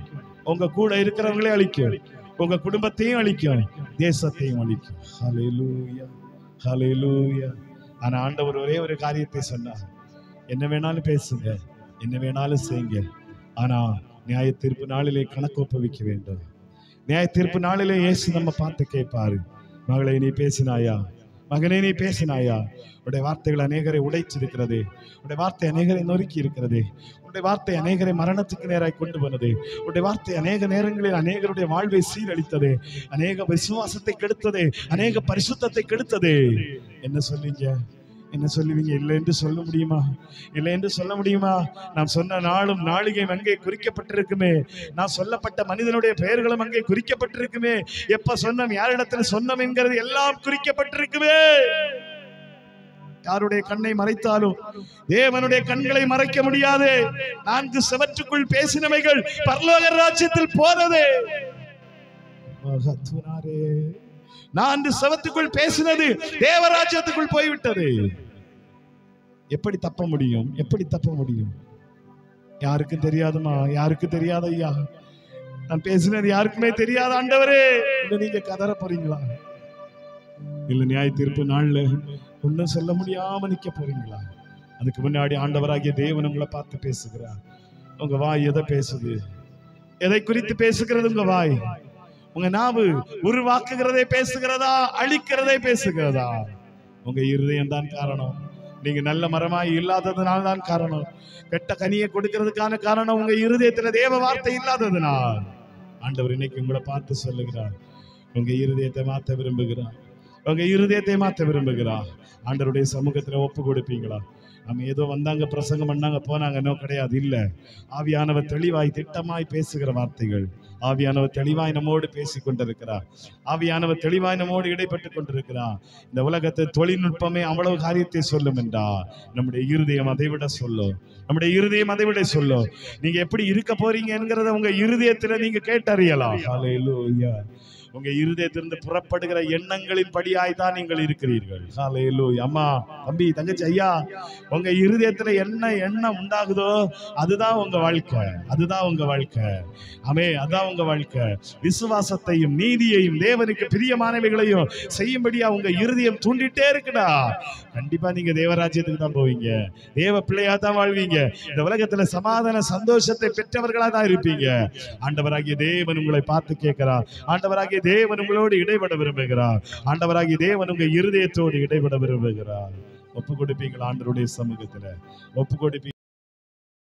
உங்க கூட இருக்கிறவங்களே அழிக்கும், உங்க குடும்பத்தையும் அழிக்கும், தேசத்தையும் அழிக்கும். ஹல்லேலூயா, ஹல்லேலூயா. ஆனா ஆண்டவர் ஒரே ஒரு காரியத்தை சொன்னார், என்ன வேணாலும் பேசுங்க, என்ன வேணாலும் செய்யுங்க, ஆனா நியாய தீர்ப்பு நாளிலே கணக்கு ஒப்புவிக்க வேண்டும். நியாய தீர்ப்பு நாளிலே இயேசு நம்ம பார்த்து கேட்பாரு, மகளே நீ பேசினாயா, மகனே நீ பேசினாயா? உடைய வார்த்தைகள் அநேகரை உடைச்சிருக்கிறது, உடைய வார்த்தை அநேகரை நொறுக்கி இருக்கிறது, உடைய வார்த்தை அநேகரை மரணத்துக்கு நேராய் கொண்டு வந்தது, உடைய வார்த்தை அநேக நேரங்களில் அநேகருடைய வாழ்வை சீரழித்தது, அநேக விசுவாசத்தை கெடுத்தது, அநேக பரிசுத்தத்தை கெடுத்தது. என்ன சொல்லுவீங்க? என்ன சொல்லுவீங்க? இல்லை என்று சொல்ல முடியுமா? இல்லை என்று சொல்ல முடியுமா? நாம் சொன்ன நாளும் நாளிகையும் அங்கே குறிக்கப்பட்டிருக்குமே, நான் சொல்லப்பட்ட மனிதனுடைய பெயர்களும் அங்கே குறிக்கப்பட்டிருக்குமே, எப்ப சொன்னோம், யாரிடத்துல சொன்னோம் என்கிறது எல்லாம் குறிக்கப்பட்டிருக்குமே. யாருடைய கண்ணை மறைத்தாலும் தேவனுடைய கண்களை மறைக்க முடியாது. 4 செவற்றுக்குள் பேசினவைகள் பரலோக ராஜ்யத்தில் போனது. 4 செவத்துக்குள் பேசினது தேவராஜ்யத்துக்குள் போய்விட்டது. எப்படி தப்ப முடியும்? எப்படி தப்ப முடியும்? யாருக்கும் தெரியாதுமா, யாருக்கும் தெரியாத ஐயா, நான் பேசினது யாருக்குமே தெரியாத ஆண்டவரே, நீங்க கதற போறீங்களா? இல்ல நியாய தீர்ப்பு நாள்ல ஒன்னும் சொல்ல முடியாம நிக்க போறீங்களா? அதுக்கு முன்னாடி ஆண்டவராகிய தேவன் உங்களை பார்த்து பேசுகிறார். உங்க வாய் எதை பேசுது? எதை குறித்து பேசுகிறது உங்க வாய்? உங்க நாவு உருவாக்குகிறதை பேசுகிறதா, அழிக்கிறதை பேசுகிறதா? உங்க இருதயம் தான் காரணம். நீங்க நல்ல மரமாய் இல்லாததுனால தான் காரணம். கெட்ட கனியை கொடுக்கிறதுக்கான காரணம் உங்க இருதயத்துல தேவ வார்த்தை இல்லாததுனால். ஆண்டவர் இன்னைக்கு உங்களை பார்த்து சொல்லுகிறார், உங்க இருதயத்தை மாற்ற விரும்புகிறார். உங்க இருதயத்தை மாற்ற விரும்புகிறார். ஆண்டவருடைய சமூகத்துல ஒப்பு கொடுப்பீங்களா? நம்ம ஏதோ வந்தாங்க, பிரசங்கம் பண்ணாங்க, போனாங்க, இன்னும் கிடையாது. இல்ல, ஆவியானவர் தெளிவாய் திட்டமாய் பேசுகிற வார்த்தைகள். ஆவியானவர் தெளிவாய் நம்மோடு பேசிக் கொண்டிருக்கிறார். ஆவியானவர் தெளிவாய் நம்மோடு இடைப்பட்டு கொண்டிருக்கிறார். இந்த உலகத்தை தொழில்நுட்பமே அவ்வளவு காரியத்தை சொல்லும் என்றால் நம்முடைய இருதயம் அதை விட சொல்லும். நம்முடைய இருதயம் அதை விட சொல்லும். நீங்க எப்படி இருக்க போறீங்க என்கிறத உங்க இருதயத்துல நீங்க கேட்டறியலாம். ஹல்லேலூயா. உங்க இருதயத்திலிருந்து புறப்படுகிற எண்ணங்களின் படியாய் தான் நீங்கள் இருக்கிறீர்கள். ஹல்லேலூயா. அம்மா, தம்பி, தங்கச்சி, ஐயா, உங்க இருதயத்துல என்ன எண்ணம் உண்டாகுதோ அதுதான் உங்க வாழ்க்கை. அதுதான் உங்க வாழ்க்கை. ஆமே, அதான் உங்க வாழ்க்கை. விசுவாசத்தையும் நீதியையும் தேவனுக்கு பிரியமானவைகளையும் செய்யும்படியா உங்க இருதயம் தூண்டிட்டே இருக்குடா. கண்டிப்பா நீங்க தேவராஜ்யத்துக்கு தான் போவீங்க. தேவ பிள்ளையா தான் வாழ்வீங்க. இந்த உலகத்துல சமாதான சந்தோஷத்தை பெற்றவர்களா தான் இருப்பீங்க. ஆண்டவராகிய தேவன் உங்களை பார்த்து கேட்கிறார். ஆண்டவராகிய தேவன் உங்களோடு இடைபட விரும்புகிறார். ஆண்டவராகிய தேவன் உங்க இருதயத்தோடு இடைபட விரும்புகிறார். ஒப்பு கொடுப்பீங்களா? ஆண்டவருடைய சமூகத்துல ஒப்பு கொடுப்பீங்க.